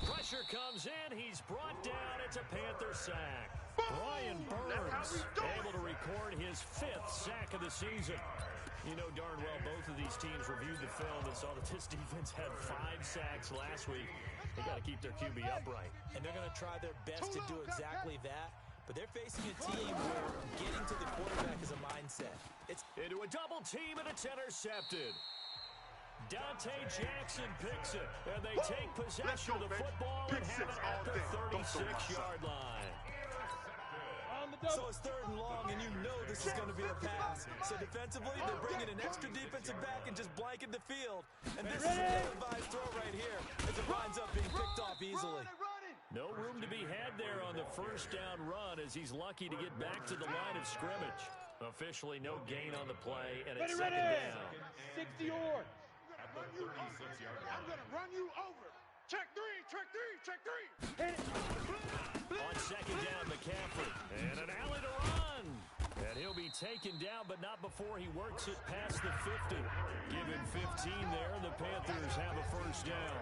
Pressure comes in. He's brought down. It's a Panther sack. Brian Burns able to record his 5th sack of the season. You know darn well both of these teams reviewed the film and saw that this defense had 5 sacks last week. They got to keep their QB upright. And they're going to try their best to do exactly that. But they're facing a team where getting to the quarterback is a mindset. It's into a double team, and it's intercepted. Dante Jackson picks it, and they take possession of the football and have it at the 36-yard line. So it's 3rd and long, and you know this is going to be a pass. So defensively, they're bringing an extra defensive back and just blanket the field. And this is an ill-advised throw right here as it winds up being picked off easily. No room to be had there on the first down run as he's lucky to get back to the line of scrimmage. Officially no gain on the play, and it's second down. 60 yards. I'm going to run you over. Check 3, check 3, check 3. Hit it. On second down, McCaffrey. And an alley to run. And he'll be taken down, but not before he works it past the 50. Given 15 there, the Panthers have a first down.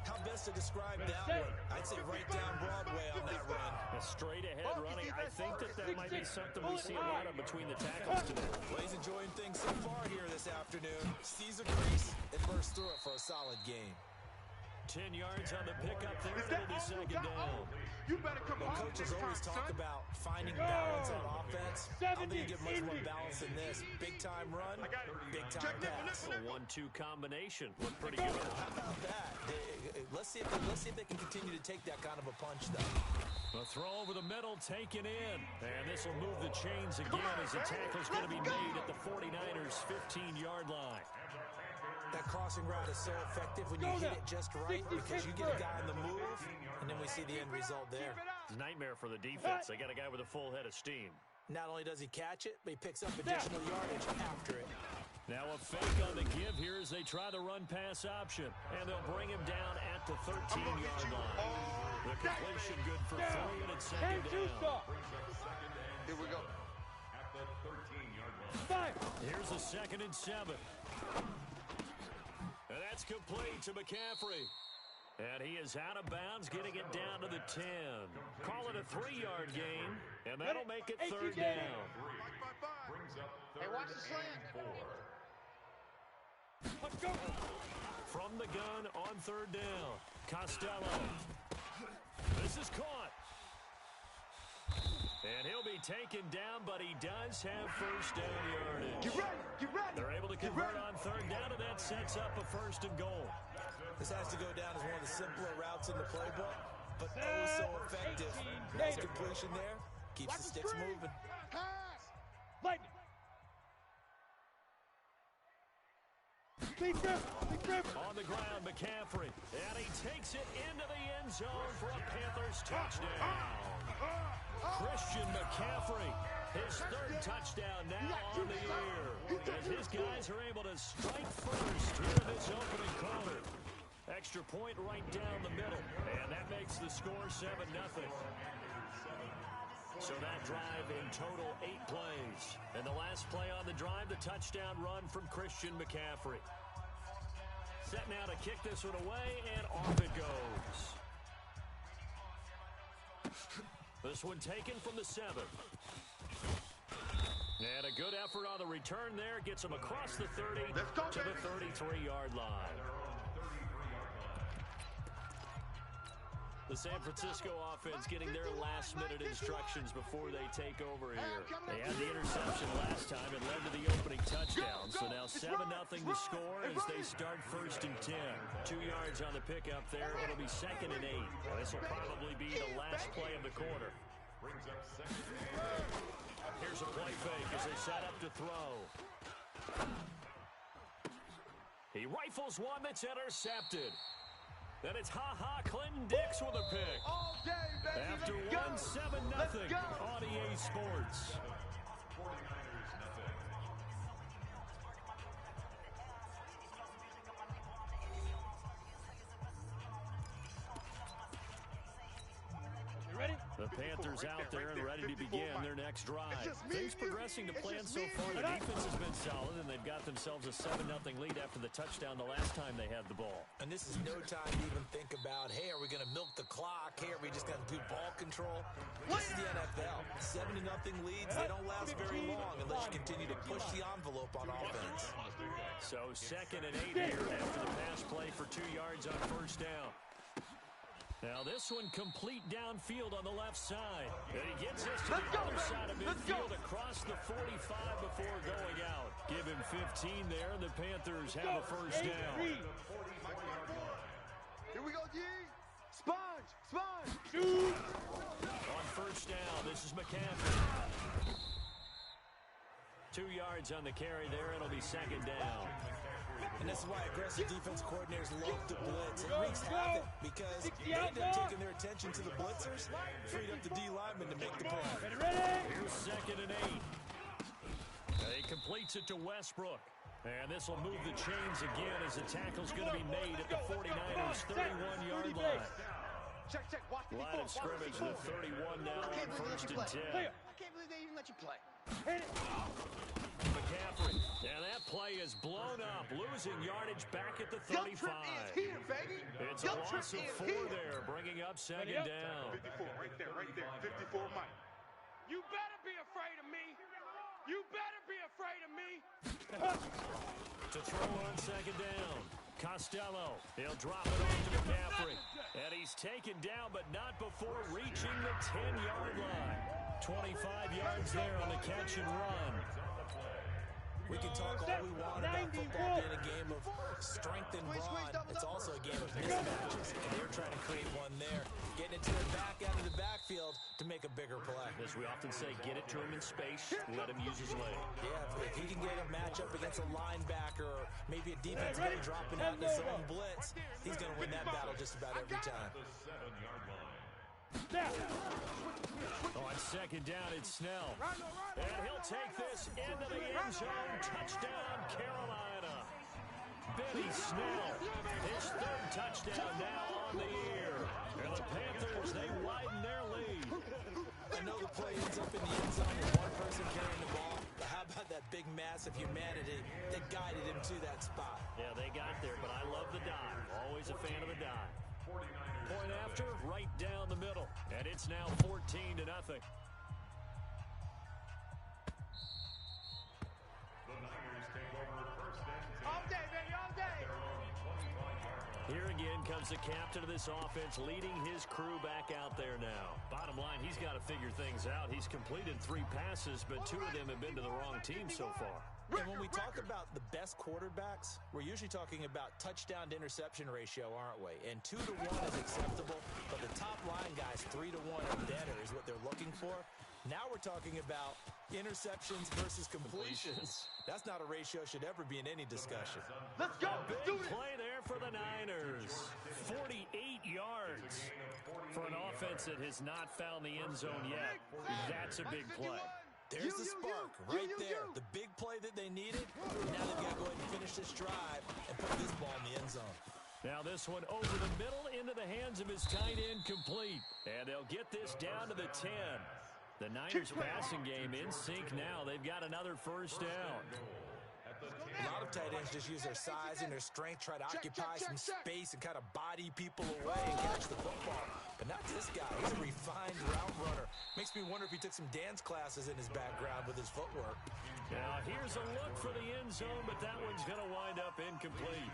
How best to describe that one? I'd say right down Broadway on that run. A straight-ahead running. I think that might be something we see a lot of between the tackles today. Well, he's enjoying things so far here this afternoon. Sees a crease and bursts through it for a solid game. 10 yards on the pickup there. It'll be second down. You better come Well, home coaches next always time, talk son. about finding balance on offense. I don't think you get much more balance than this. Big-time run, big-time pass. A 1-2 combination. Looked pretty good. How about that? Let's see if they can continue to take that kind of a punch, though. A throw over the middle, taken in. And this will move the chains again as the tackle's going to be made at the 49ers' 15-yard line. That crossing route is so effective when you hit it just right because you get a guy on the move, and then we see the end result there. Nightmare for the defense. They got a guy with a full head of steam. Not only does he catch it, but he picks up additional yardage after it. Now a fake on the give here as they try the run-pass option. And they'll bring him down at the 13-yard line. The completion good for 3, and it's second down. Here we go. At the 13-yard line. Here's a 2nd and 7. And that's complete to McCaffrey. And he is out of bounds, getting it down to the 10. Call it a 3-yard gain, and that'll make it 3rd down. Brings up Hey, third watch the slant. and 4. Let's go. From the gun on 3rd down, Costello. This is caught. And he'll be taken down, but he does have 1st down yardage. Get ready. Get ready. They're able to convert on 3rd down, and that sets up a 1st and goal. This has to go down as one of the simpler routes in the playbook, but oh so effective. Nice completion there. Keeps the sticks moving. Pass. Lightning. On the ground, McCaffrey. And he takes it into the end zone for a Panthers touchdown. Christian McCaffrey, his 3rd touchdown now on the year. As his guys are able to strike first here in this opening quarter. Extra point right down the middle. And that makes the score 7-0. So that drive in total 8 plays. And the last play on the drive, the touchdown run from Christian McCaffrey. Set now to kick this one away, and off it goes. This one taken from the 7. And a good effort on the return there. Gets him across the 30 to the 33-yard line. The San Francisco offense getting their last-minute instructions before they take over here. They had the interception last time. It led to the opening touchdown. So now 7-0 the score as they start 1st and 10. 2 yards on the pickup there. It'll be 2nd and 8. This will probably be the last play of the quarter. Brings up 2nd. Here's a play fake as they set up to throw. He rifles one that's intercepted. Then it's Clinton Dix with a pick. All day, baby. After Let's go. 1-7-0 Let's go. on EA Sports. 49ers nothing. You ready? The Panthers out there and ready to begin their next drive. Things progressing to plan so far. The defense has been solid, and they've got themselves a 7-0 lead after the touchdown the last time they had the ball. And this is no time to even think about, hey, are we going to milk the clock? Hey, are we just going to do ball control? This is the NFL. 7-0 leads, they don't last very long unless you continue to push the envelope on offense. So 2nd and 8 here after the pass play for 2 yards on 1st down. Now this one complete downfield on the left side. And he gets this to the other side of midfield across the 45 before going out. Give him 15 there, and the Panthers have a 1st down. Here we go, G. Sponge. Shoot. On 1st down, this is McCaffrey. 2 yards on the carry there, it'll be 2nd down. And this is why aggressive defense coordinators love to blitz. It wreaks havoc because they end up taking their attention to the blitzers, freed up the D lineman to make the play. Here's 2nd and 8. He completes it to Westbrook. And this will move the chains again as the tackle's going to be made at the 49ers' 31-yard line. Check. Watch the Line of scrimmage to 31 now on 1st and 10. I can't believe they even let you play. McCaffrey. And that play is blown up, losing yardage back at the 35. Trip is here, baby. It's a loss of 4 there, bringing up 2nd down. 54, right there. 54, Mike. You better be afraid of me. You better be afraid of me. To throw on 2nd down. Costello, he'll drop it off to McCaffrey. And he's taken down, but not before reaching the 10-yard line. 25 yards there on the catch and run. We can talk all we want about football being a game of strength and brawn. It's also a game of mismatches, and they're trying to create one there. Getting it to the back out of the backfield to make a bigger play. As we often say, get it to him in space, let him use his leg. Yeah, if he can get a matchup against a linebacker or maybe a defense guy dropping out in his own blitz, he's going to win that battle just about every time. On second down, it's Snell. And he'll take this into the end zone. Touchdown, Carolina. Benny Snell, his third touchdown now on the year. And the Panthers, they widen their lead. I know the play ends up in the end zone with one person carrying the ball, but how about that big massive humanity that guided him to that spot? Yeah, they got there, but I love the dive. Always a fan of the dive. Point after, right down the middle. And it's now 14-0. The Niners take over first and 10. All day, baby, all day. Here again comes the captain of this offense, leading his crew back out there now. Bottom line, he's got to figure things out. He's completed 3 passes, but 2 of them have been to the wrong team so far. And when we talk about the best quarterbacks, we're usually talking about touchdown to interception ratio, aren't we? And 2 to 1 is acceptable, but the top line guys, 3 to 1 or better is what they're looking for. Now we're talking about interceptions versus completions. That's not a ratio should ever be in any discussion. Let's go. Let's do Big this. play there for the Niners. 48 yards for an offense that has not found the end zone yet. That's a big play. There's the spark right there. The big play that they needed. Now they've got to go ahead and finish this drive and put this ball in the end zone. Now this one over the middle into the hands of his tight end complete. And they'll get this down to the 10. The Niners passing game in sync now. They've got another first down. A lot of tight ends just use their size and their strength, try to occupy some space and kind of body people away and catch the football. But not this guy. He's a refined route runner. Makes me wonder if he took some dance classes in his background with his footwork. Now here's a look for the end zone, but that one's going to wind up incomplete.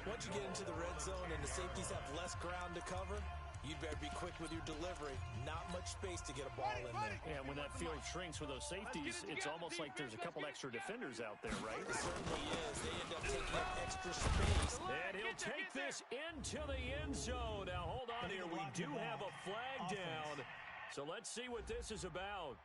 Once you get into the red zone and the safeties have less ground to cover, you better be quick with your delivery. Not much space to get a ball in there. And when that field shrinks with those safeties, it's almost like there's a couple extra defenders out there, right? It certainly is. They end up taking up extra space. And he'll take this into the end zone. Now, hold on here. We do have a flag down. So let's see what this is about.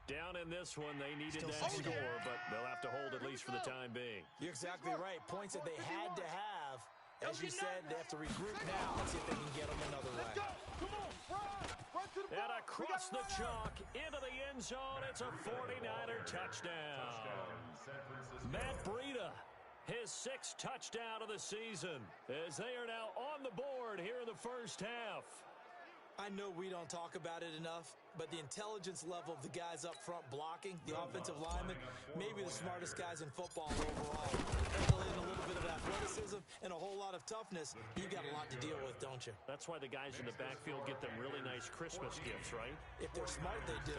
Down in this one, they needed that score, but they'll have to hold at least for the time being. You're exactly right. Points that they had to have. As you said, they have to regroup now and see if they can get them another way. Come on, run to the And ball. across the chalk, into the end zone, it's a 49er touchdown. Matt Breida, his 6th touchdown of the season, as they are now on the board here in the first half. I know we don't talk about it enough, but the intelligence level of the guys up front blocking, the offensive linemen, maybe the smartest guys in football overall. Handle in a little bit of athleticism and a whole lot of toughness. You got a lot to deal with, don't you? That's why the guys in the backfield get them really nice Christmas gifts, right? If they're smart, they do.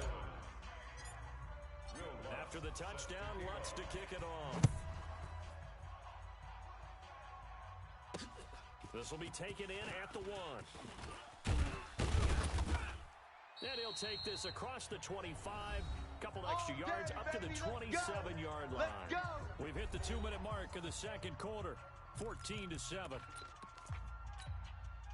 After the touchdown, Lutz to kick it off. This will be taken in at the 1. And he'll take this across the 25, couple extra yards up to the 27-yard line. We've hit the 2-minute mark of the second quarter, 14-7.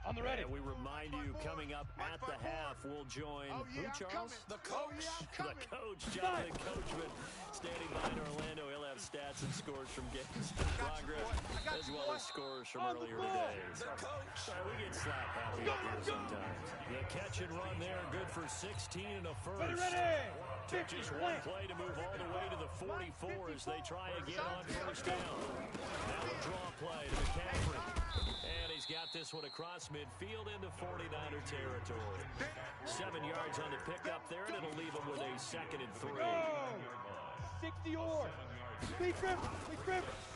On the ready. And we remind you, coming up at the half, we'll join who, Charles? The coach. The coach, Jonathan Coachman, standing by in Orlando. He'll have stats and scores from games in progress, as well as scores from earlier today. The coach. We get slap happy up here sometimes. The catch and run there, good for 16 and a first. Took just one play to move all the way to the 44 as they try again on first down. Now a draw play to McCaffrey. And he's got this one across midfield into 49er territory. 7 yards on the pickup there, and it'll leave him with a 2nd and 3. 60 or. Speed trip.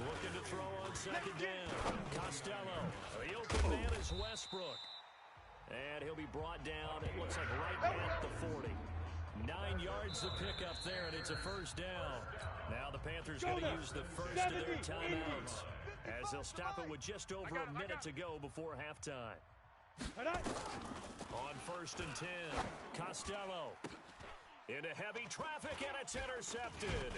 Looking to throw on 2nd down. Costello. The open man is Westbrook. And he'll be brought down, it looks like right at the 40. 9 yards to pick up there, and it's a first down. Now the Panthers going to use the first of their timeouts. as they'll stop it with just over a minute to go before halftime. On 1st and 10, Costello into heavy traffic, and it's intercepted.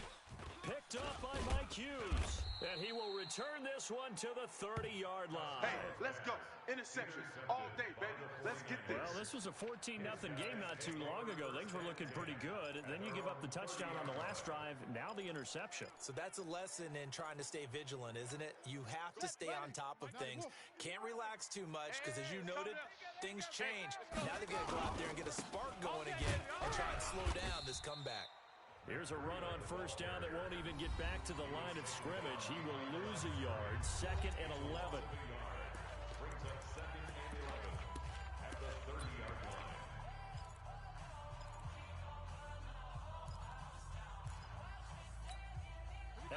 Picked up by Mike Hughes, and he will return this one to the 30-yard line. Hey, let's go. Interception all day, baby. Let's get this. Well, this was a 14-0 game not too long ago. Things were looking pretty good. Then you give up the touchdown on the last drive. Now the interception. So that's a lesson in trying to stay vigilant, isn't it? You have to stay on top of things. Can't relax too much because, as you noted, things change. Now they've got to go out there and get a spark going again and try and slow down this comeback. Here's a run on 1st down that won't even get back to the line of scrimmage. He will lose a yard. 2nd and 11. Brings up 2nd and 11 at the 30-yard line.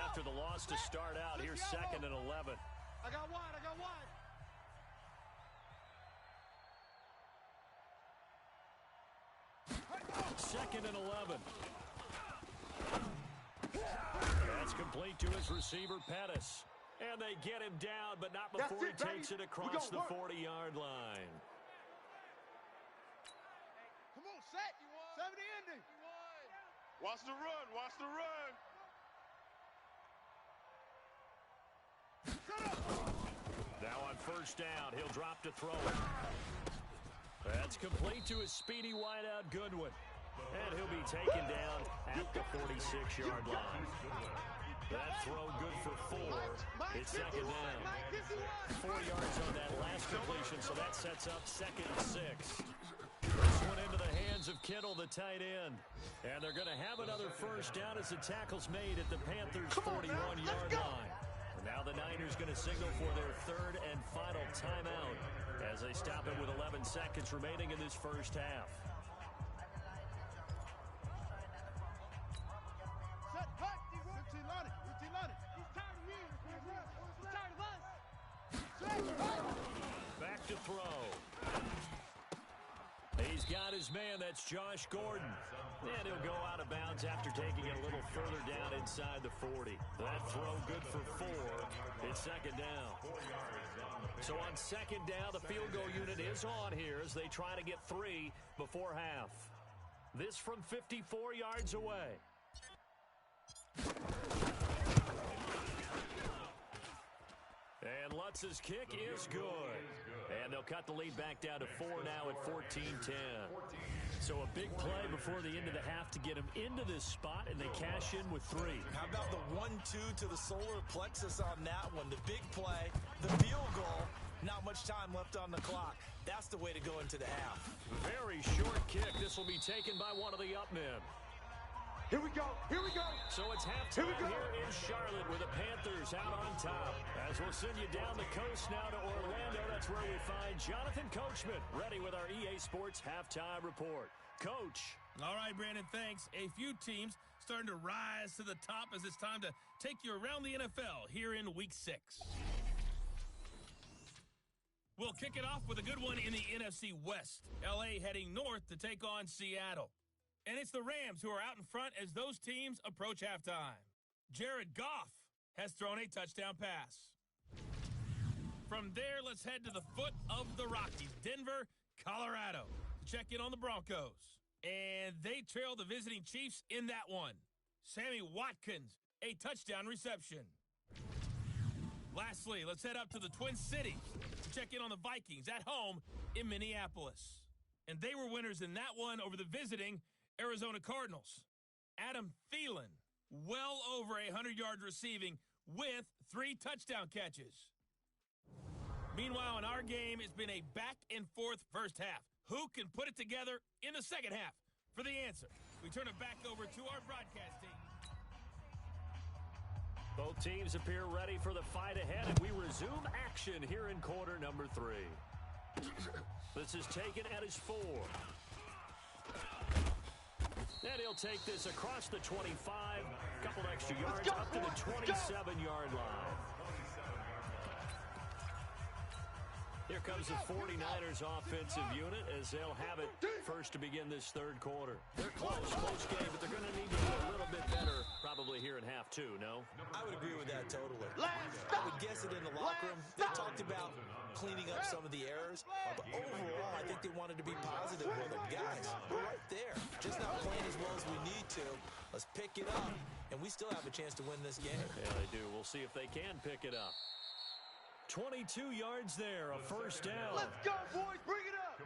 After the loss to start out, here's 2nd and 11. I got wide. I got wide. 2nd and 11. That's complete to his receiver, Pettis. And they get him down, but not before he takes it across the 40-yard line. Come on, set. 70 ending. Watch the run. Watch the run. Now on 1st down, he'll drop to throw it. That's complete to his speedy wideout, Goodwin. And he'll be taken down at the 46-yard line. That throw good for 4. It's 2nd down. 4 yards on that last completion, so that sets up 2nd and 6. This one into the hands of Kittle, the tight end. And they're going to have another 1st down as the tackle's made at the Panthers' 41-yard line. And now the Niners going to signal for their 3rd and final timeout as they stop it with 11 seconds remaining in this first half. Back to throw. He's got his man. That's Josh Gordon. And he'll go out of bounds after taking it a little further down inside the 40. That throw good for 4. It's 2nd down. So on 2nd down, the field goal unit is on here as they try to get 3 before half. This from 54 yards away. And Lutz's kick is good. And they'll cut the lead back down to 4 now at 14-10. So a big play before the end of the half to get him into this spot, and they cash in with 3. How about the 1-2 to the solar plexus on that one? The big play, the field goal, not much time left on the clock. That's the way to go into the half. Very short kick. This will be taken by one of the up men. Here we go. Here we go. So it's halftime here in Charlotte with the Panthers out on top. As we'll send you down the coast now to Orlando, that's where we find Jonathan Coachman ready with our EA Sports Halftime Report. Coach. All right, Brandon, thanks. A few teams starting to rise to the top as it's time to take you around the NFL here in Week 6. We'll kick it off with a good one in the NFC West. L.A. heading north to take on Seattle. And it's the Rams who are out in front as those teams approach halftime. Jared Goff has thrown a touchdown pass. From there, let's head to the foot of the Rockies, Denver, Colorado, to check in on the Broncos. And they trail the visiting Chiefs in that one. Sammy Watkins, a touchdown reception. Lastly, let's head up to the Twin Cities to check in on the Vikings at home in Minneapolis. And they were winners in that one over the visiting Arizona Cardinals. Adam Thielen, well over 100 yards receiving with 3 touchdown catches. Meanwhile, in our game, it's been a back-and-forth first half. Who can put it together in the second half? For the answer, we turn it back over to our broadcast team. Both teams appear ready for the fight ahead, and we resume action here in quarter number 3. This is taken at his 4. And he'll take this across the 25, couple extra yards, up to the 27-yard line. Here here comes the 49ers offensive unit as they'll have it first to begin this third quarter. They're close game, but they're going to need to do a little bit better probably here in half two, no? I would agree with that totally. I would guess it in the locker room. They talked about cleaning up some of the errors, but overall, I think they wanted to be positive with them. Guys, we're right there. Just not playing as well as we need to. Let's pick it up, and we still have a chance to win this game. Yeah, they do. We'll see if they can pick it up. 22 yards there, a first down. Let's go, boys. Bring it up.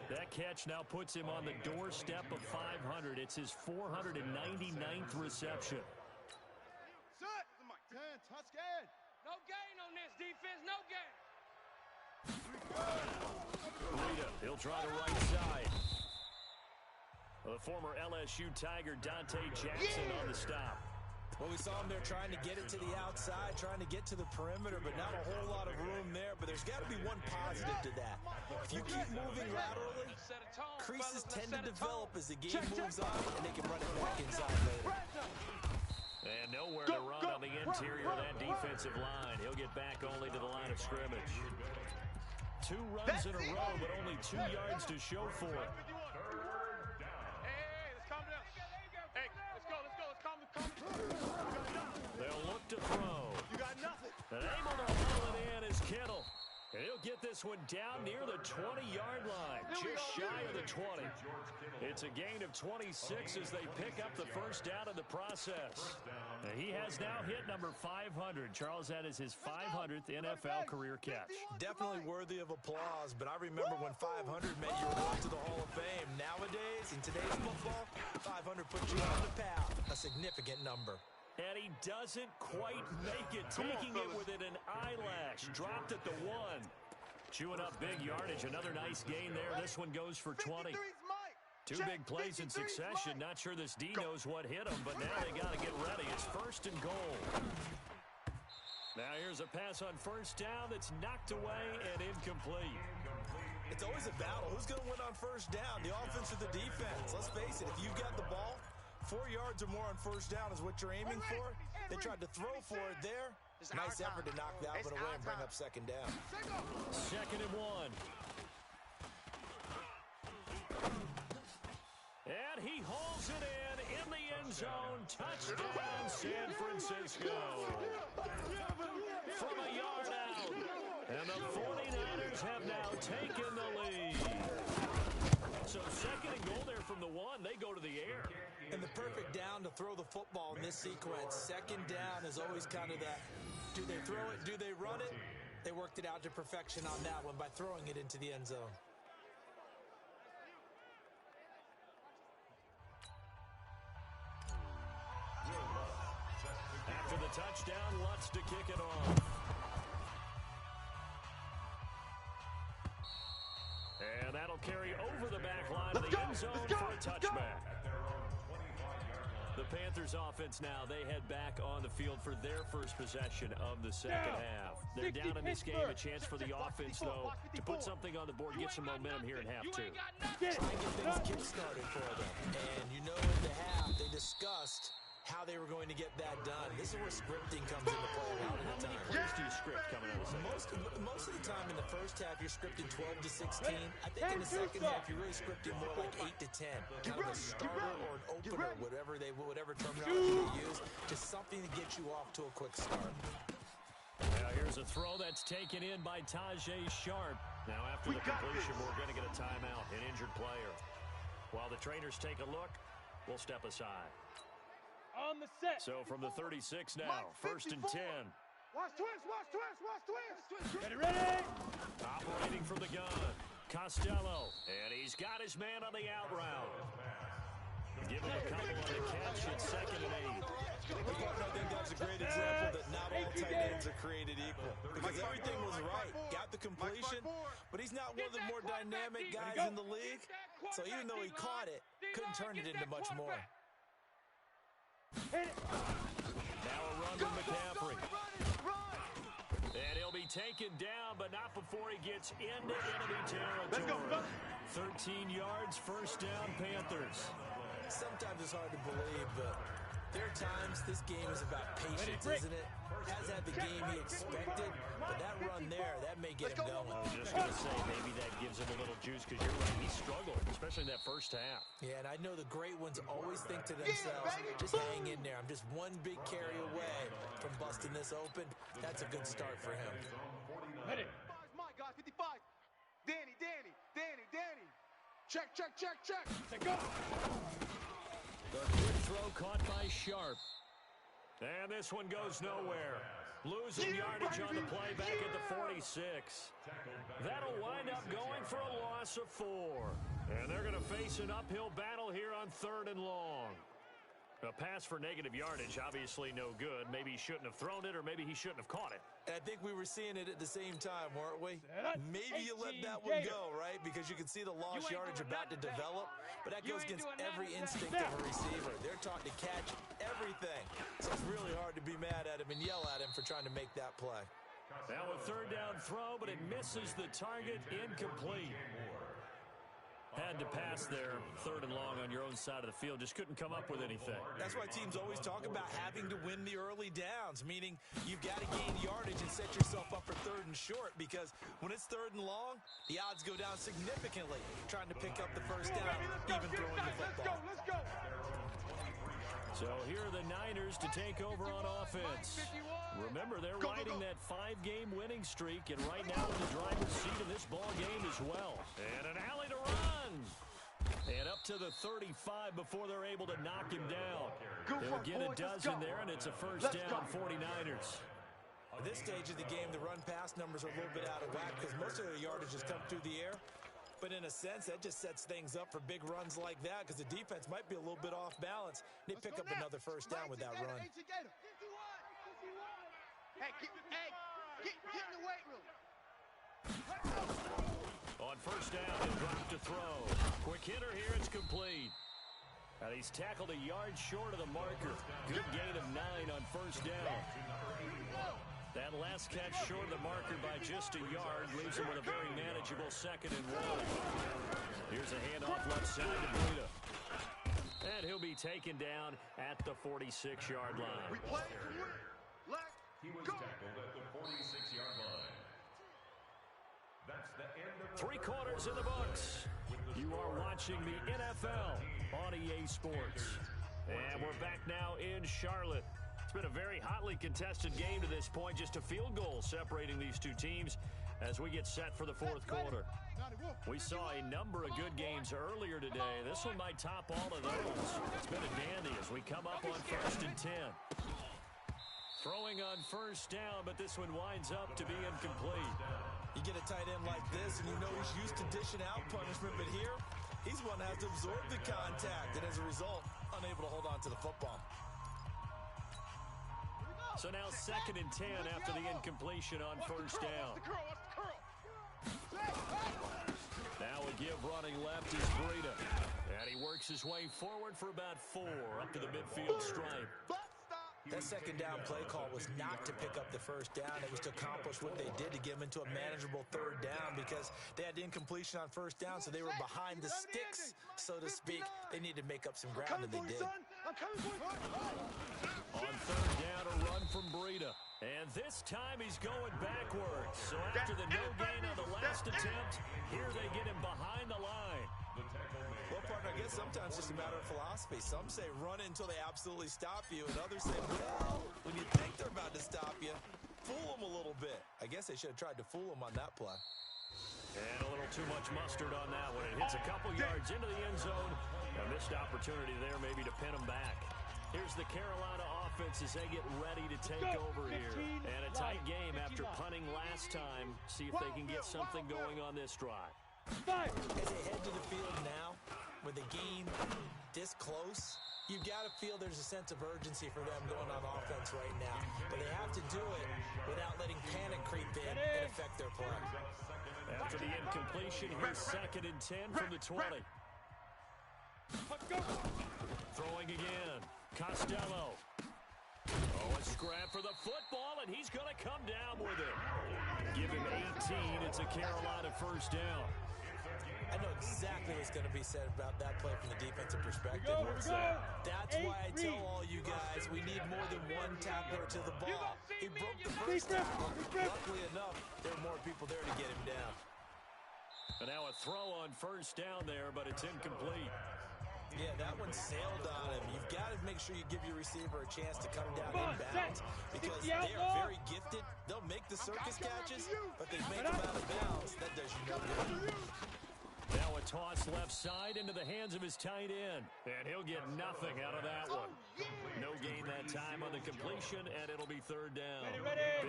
That catch now puts him on the doorstep of 500. It's his 499th reception. Set. 10, Tuscan. No gain on this defense. No gain. Rita, he'll try the right side. The former LSU Tiger Dante Jackson on the stop. Well, we saw him there trying to get it to the outside, trying to get to the perimeter, but not a whole lot of room there. But there's got to be one positive to that. If you keep moving laterally, creases tend to develop as the game moves on, and they can run it back inside later. And nowhere to run on the interior of that defensive line. He'll get back only to the line of scrimmage. 2 runs in a row, but only 2 yards to show for it. Hey, let's calm down. Hey, let's go. Let's calm down. They'll look to throw. You got nothing. And able to haul it in is Kittle. And he'll get this one down near the 20-yard line, just shy of the 20. It's a gain of 26 as they pick up the first down in the process. And he has now hit number 500. Charles, that is his 500th NFL career catch. Definitely worthy of applause, but I remember when 500 meant you were going to the Hall of Fame. Nowadays, in today's football, 500 puts you on the path, a significant number. And he doesn't quite make it, taking it within an eyelash. Dropped at the 1. Chewing up big yardage. Another nice gain there. This one goes for 20. 2 big plays in succession. Not sure this D knows what hit him, but now they got to get ready. It's first and goal. Now here's a pass on first down that's knocked away and incomplete. It's always a battle. Who's going to win on first down, the offense or the defense? Let's face it, if you've got the ball, 4 yards or more on first down is what you're aiming for. They tried to throw for it there. Nice effort to knock that one away and bring up second down. Second and 1. And he hauls it in the end zone. Touchdown, San Francisco. From a yard out. And the 49ers have now taken the lead. So second and goal there from the 1. They go to the air. And the perfect down to throw the football in this sequence. Second down is always kind of that. Do they throw it? Do they run it? They worked it out to perfection on that one by throwing it into the end zone. After the touchdown, Lutz to kick it off. And that'll carry over the back line of the end zone for a touchback. The Panthers offense now, they head back on the field for their first possession of the second half. They're down in this game, a chance for the offense, though, to put something on the board, get some momentum here in half 2. Try and get things kick-started for them. And you know in the half, they discussed how they were going to get that done. This is where scripting comes into play a lot of the time. How many plays do you script coming out of the second? Most of the time in the first half, you're scripting 12 to 16. I think in the second half, you're really scripting more like 8 to 10. Kind of a starter or an opener, whatever terminology they use, just something to get you off to a quick start. Now here's a throw that's taken in by Tajay Sharp. Now after the completion, we're going to get a timeout, an injured player. While the trainers take a look, we'll step aside. On the set. So from the 36 now, first and 10. Watch twist, watch twist, watch twist. Ready? Operating from the gun, Costello. And he's got his man on the out route. Give him a couple on the catch. It's second and 8. I think that's a great example that not all tight ends are created equal. Because everything was right. Got the completion, but he's not one of the more dynamic guys in the league. So even though he caught it, couldn't turn it into much more. Now a run from McCaffrey. And he'll be taken down, but not before he gets into enemy territory. 13 yards, first down, Panthers. Sometimes it's hard to believe, but there are times this game is about patience, isn't it? Hasn't had the game he expected, but that run there, that may get him going. I was just going to say, maybe that gives him a little juice, because you're right, he struggled, especially in that first half. Yeah, and I know the great ones always think to themselves, just hang in there. I'm just one big carry away from busting this open. That's a good start for him. Ready. My guy, 55. Danny. Check. Take off. The quick throw caught by Sharp. And this one goes nowhere. Losing yardage on the play back at the 46. That'll wind up going for a loss of 4. And they're going to face an uphill battle here on 3rd and long. A pass for negative yardage, obviously no good. Maybe he shouldn't have thrown it, or maybe he shouldn't have caught it. And I think we were seeing it at the same time, weren't we? Maybe you let that one go, right? Because you can see the lost yardage about to develop. But that goes against every instinct of a receiver. They're taught to catch everything. So it's really hard to be mad at him and yell at him for trying to make that play. Now a 3rd down throw, but it misses the target, incomplete. Had to pass there, 3rd and long on your own side of the field. Just couldn't come up with anything. That's why teams always talk about having to win the early downs, meaning you've got to gain yardage and set yourself up for 3rd and short, because when it's 3rd and long, the odds go down significantly trying to pick up the first down, even throwing the football. Let's go. So here are the Niners to take over on offense. Remember, they're riding that 5-game winning streak, and right now in the driver's seat of this ball game as well. And an alley to run. And up to the 35 before they're able to knock him down. They'll get a dozen there, and it's a first down, 49ers. At this stage of the game, the run-pass numbers are a little bit out of whack because most of the yardage has come through the air. But in a sense, that just sets things up for big runs like that because the defense might be a little bit off balance. They pick up another first down with that run. Hey, get in the weight room. On first down, he'll drop to throw. Quick hitter here, it's complete. And he's tackled a yard short of the marker. Good gain of 9 on first down. That last catch short of the marker by just a yard leaves him with a very manageable 2nd and 1. Here's a handoff left side to Breida. And he'll be taken down at the 46-yard line. We play to win. Let's He was tackled at the 46-yard line. That's the end of 3 quarters in the books. You are watching the NFL on EA Sports. And we're back now in Charlotte. It's been a very hotly contested game to this point. Just a field goal separating these two teams as we get set for the 4th quarter. We saw a number of good games earlier today. This one might top all of those. It's been a dandy as we come up on 1st and 10. Throwing on first down, but this one winds up to be incomplete. You get a tight end like this, and you know he's used to dishing out punishment, but here, he's one that has to absorb the contact, and as a result, unable to hold on to the football. So now 2nd and 10 after the incompletion on first down. Now a give running left is Breida. And he works his way forward for about 4 up to the midfield stripe. That 2nd down play call was not to pick up the first down. It was to accomplish what they did to get them into a manageable 3rd down because they had incompletion on first down, so they were behind the sticks, so to speak. They needed to make up some ground, and they did. On 3rd down, a run from Breida. And this time he's going backwards. So after the no gain on the last attempt, here they get him behind the line. Well, partner, I guess sometimes it's just a matter of philosophy. Some say run it until they absolutely stop you, and others say, well, when you think they're about to stop you, fool them a little bit. I guess they should have tried to fool them on that play. And a little too much mustard on that one. It hits a couple yards into the end zone. A missed opportunity there maybe to pin them back. Here's the Carolina offense as they get ready to take over here. And a tight game after punting last time. See if they can get something going on this drive. As they head to the field now, with the game this close, you've got to feel there's a sense of urgency for them going on offense right now. But they have to do it without letting panic creep in and affect their play. After the incompletion, here's 2nd and 10 from the 20. Throwing again. Costello. Oh, a scrap for the football, and he's going to come down with it. Give him 18. It's a Carolina first down. I know exactly what's going to be said about that play from the defensive perspective. What's that? That's why I tell all you guys we need more than one tackler to the ball. He broke the first tackle. Luckily enough, there were more people there to get him down. And now a throw on first down there, but it's incomplete. Yeah, that one sailed on him. You've got to make sure you give your receiver a chance to come down inbounds because they are very gifted. They'll make the circus catches, but they make them out of bounds. That does you no good. Now a toss left side into the hands of his tight end. And he'll get nothing out of that one. No gain that time on the completion, and it'll be third down.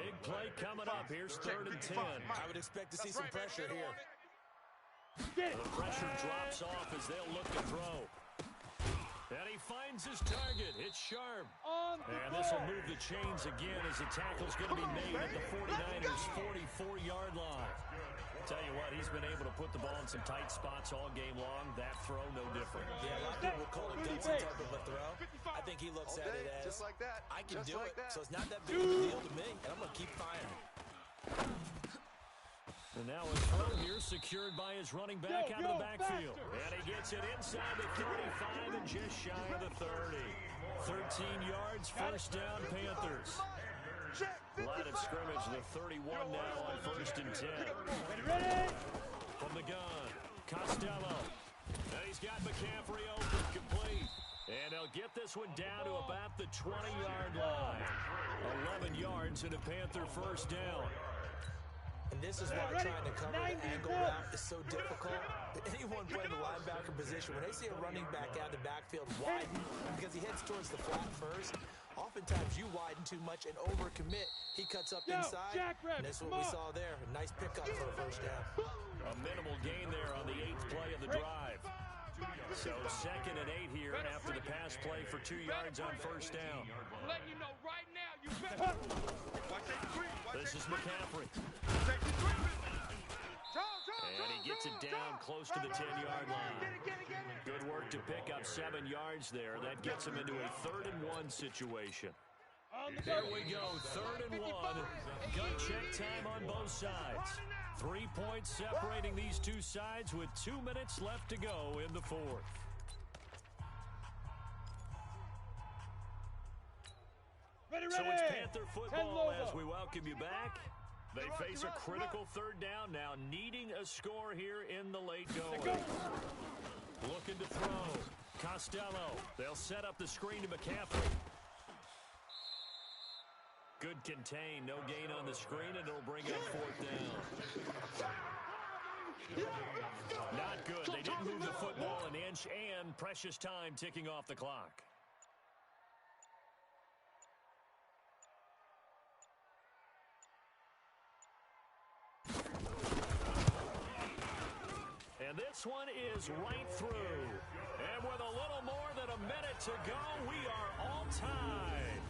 Big play coming up. Here's 3rd and 10. I would expect to see some pressure here. The pressure drops off as they'll look to throw. And he finds his target. It's sharp. And this will move the chains again as the tackle's going to be made at the 49ers' 44-yard line. Tell you what, he's been able to put the ball in some tight spots all game long. That throw, no different. Yeah, a lot of people will call it gutsy type of a throw. I think he looks at it as, just like that. I can do it, so it's not that big of a deal to me, and I'm going to keep firing. And now a throw here secured by his running back out of the backfield. And he gets it inside the 35 and just shy of the 30. 13 yards, first down, Panthers. Line of scrimmage, the 31 now on 1st and 10. From the gun, Costello. And he's got McCaffrey open, complete. And they'll get this one down to about the 20-yard line. 11 yards and a Panther first down. And this is why trying to cover the angle route is so difficult. Anyone playing the linebacker position, when they see a running back out of the backfield widen, because he heads towards the flat first, oftentimes you widen too much and overcommit. He cuts up inside, and this is what we saw there. A nice pickup for a first down. A minimal gain there on the 8th play of the drive. So 2nd and 8 here after the pass play for 2 yards on first down. I'm letting you know right now, you better. This is McCaffrey. And he gets it down close to the 10-yard line. Good work to pick up 7 yards there. That gets him into a 3rd and 1 situation. Here we go, 3rd and 1. Gun check time on both sides. 3 points separating these two sides with 2 minutes left to go in the 4th. So it's Panther football as we welcome you back. They face a critical 3rd down now, needing a score here in the late going. Looking to throw. Costello. They'll set up the screen to McCaffrey. Good contain. No gain on the screen, and it'll bring up 4th down. Not good. They didn't move the football an inch, and precious time ticking off the clock. And this one is right through. And with a little more than a minute to go, we are all tied.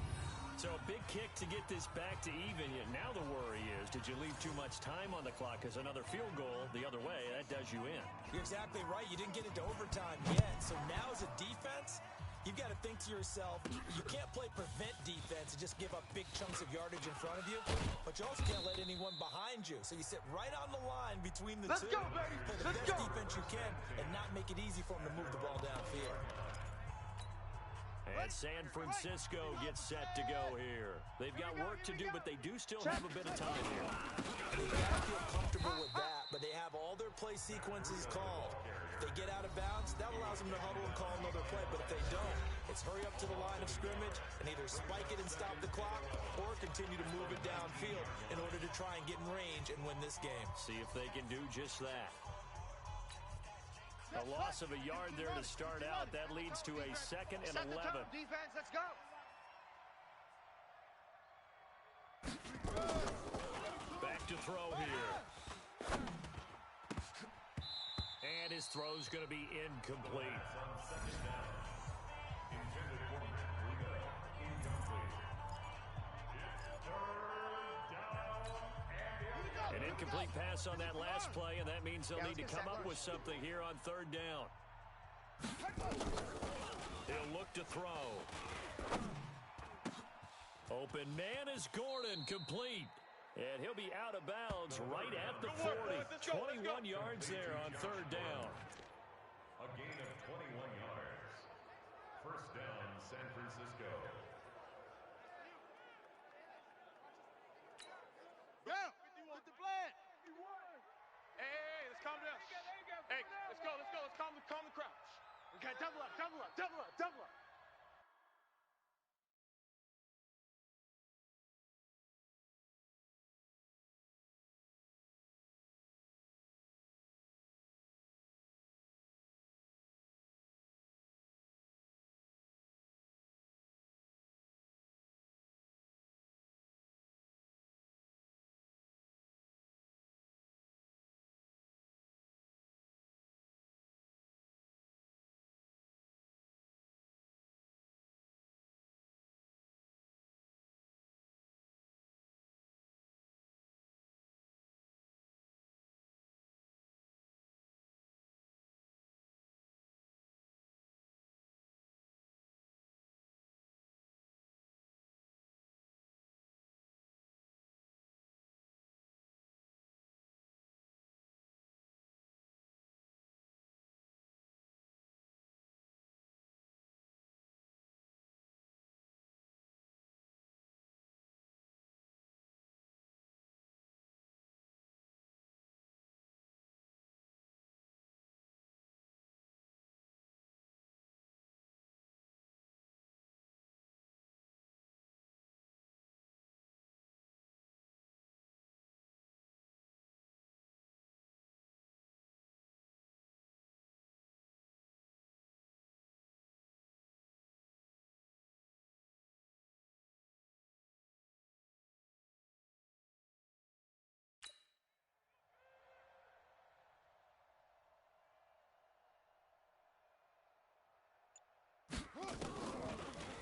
So a big kick to get this back to even. Now the worry is, did you leave too much time on the clock? Because another field goal the other way, that does you in. You're exactly right. You didn't get into overtime yet. So now as a defense, you've got to think to yourself, you can't play prevent defense and just give up big chunks of yardage in front of you, but you also can't let anyone behind you. So you sit right on the line between the two. Go, baby. Play the best defense you can and not make it easy for them to move the ball downfield. And San Francisco gets set to go here. They've got work to do, but they do still have a bit of time here. They've got to feel comfortable with that, but they have all their play sequences called. If they get out of bounds, that allows them to huddle and call another play, but if they don't, it's hurry up to the line of scrimmage and either spike it and stop the clock or continue to move it downfield in order to try and get in range and win this game. See if they can do just that. A loss of a yard there to start out. That leads to a 2nd and 11. Defense, let's go. Back to throw here. And his throw's going to be incomplete. An incomplete pass on that last play, and that means they'll need to come up with something here on 3rd down. He'll look to throw. Open man is Gordon, complete. And he'll be out of bounds right at the 40. 21 yards there on third down. A gain of 21 yards. First down, San Francisco. Go! Get the flag! Hey, let's calm down. Hey, let's go. Let's calm the crowd. Okay, double up.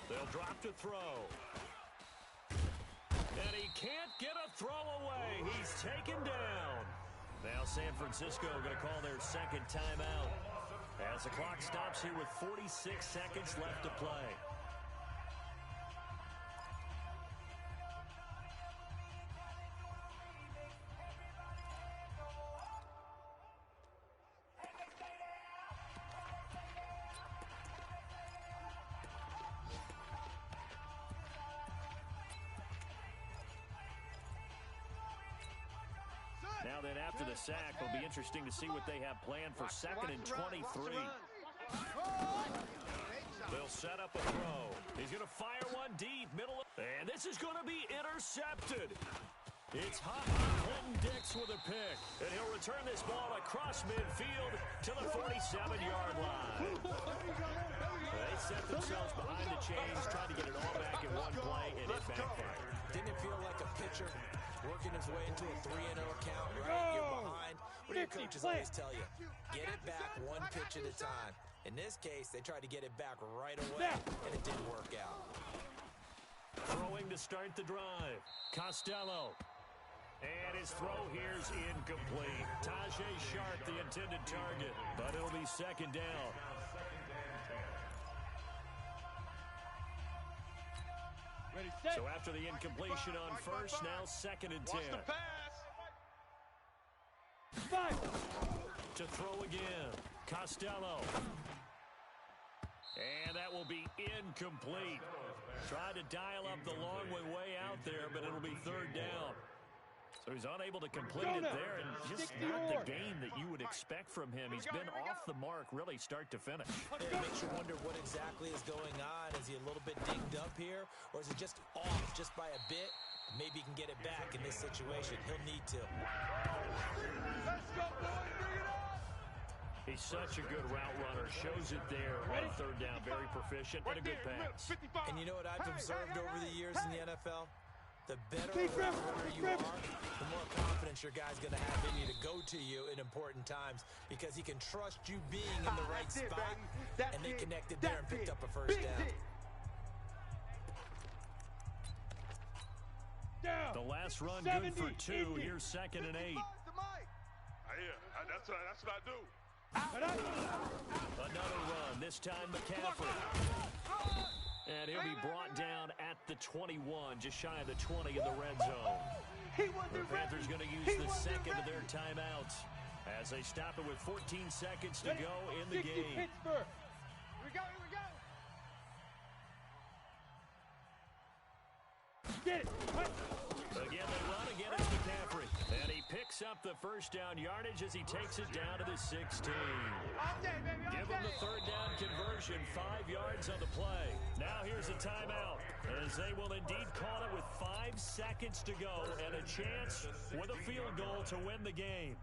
They'll drop to throw. And he can't get a throw away. He's taken down. Now San Francisco going to call their second timeout as the clock stops here with 46 seconds left to play. Now then, after the sack, it'll be interesting to see what they have planned for second and 23. They'll set up a throw. He's going to fire one deep, middle, and this is going to be intercepted. It's hot Clinton Dix with a pick, and he'll return this ball across midfield to the 47-yard line. They set themselves behind the chains, trying to get it all back in one play, and it backfired. Didn't it feel like a pitcher working his way into a 3-0 count, right? You're behind. What do your coaches always tell you? Get it back one pitch at a time. In this case, they tried to get it back right away, and it didn't work out. Throwing to start the drive. Costello. And his throw here's incomplete. Tajay Sharp, the intended target, but it'll be second down. Ready, set. So after the incompletion on first, now second and 10. Watch the pass. Five. To throw again. Costello. And that will be incomplete. Tried to dial up the long way out there, but it'll be third down. So he's unable to complete it there, and just not the game that you would expect from him. He's been off the mark really start to finish. It makes you wonder what exactly is going on. Is he a little bit dinged up here, or is it just off just by a bit? Maybe he can get it back in this situation. He'll need to. Let's go, boys. Bring it on. He's such a good route runner. Shows it there on third down. Very proficient and a good pass. And you know what I've observed over the years in the NFL? The better route runner you are, the more confidence your guy's going to have in you to go to you in important times, because he can trust you being in the right spot, and they connected there and picked up a first down. The last run good for 2. Here's second and 8. That's what I do. Another run, this time McCaffrey. And he'll be brought down at the 21, just shy of the 20 in the red zone. The Panthers going to use the second of their timeouts as they stop it with 14 seconds to go in the game. Pittsburgh. Here we go, here we go. Get it. Again, they run. Again, it's McCaffrey. And he picks up the first down yardage as he takes it down to the 16. All day, baby, all Give them the day. third down conversion, 5 yards on the play. Now here's a timeout, as they will indeed call it with 5 seconds to go and a chance with a field goal to win the game.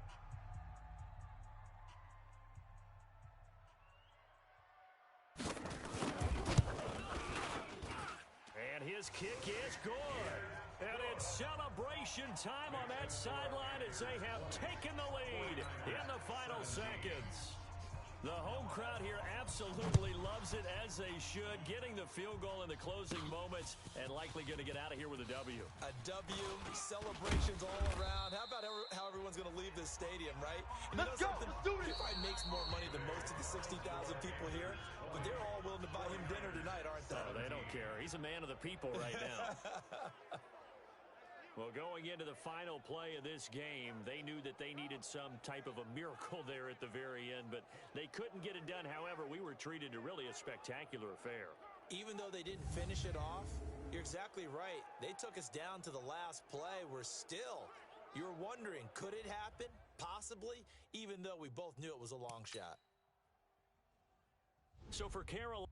And his kick is good. And it's celebration time on that sideline as they have taken the lead in the final seconds. The home crowd here absolutely loves it, as they should, getting the field goal in the closing moments and likely going to get out of here with a W. A W, celebrations all around. How about how everyone's going to leave this stadium, right? And Let's go, let's do He this. probably makes more money than most of the 60,000 people here, but they're all willing to buy him dinner tonight, aren't they? Oh, they don't care. He's a man of the people right now. Well, going into the final play of this game, they knew that they needed some type of a miracle there at the very end, but they couldn't get it done. However, we were treated to really a spectacular affair. Even though they didn't finish it off, you're exactly right. They took us down to the last play. You're wondering, could it happen? Possibly, even though we both knew it was a long shot. So for Carolina...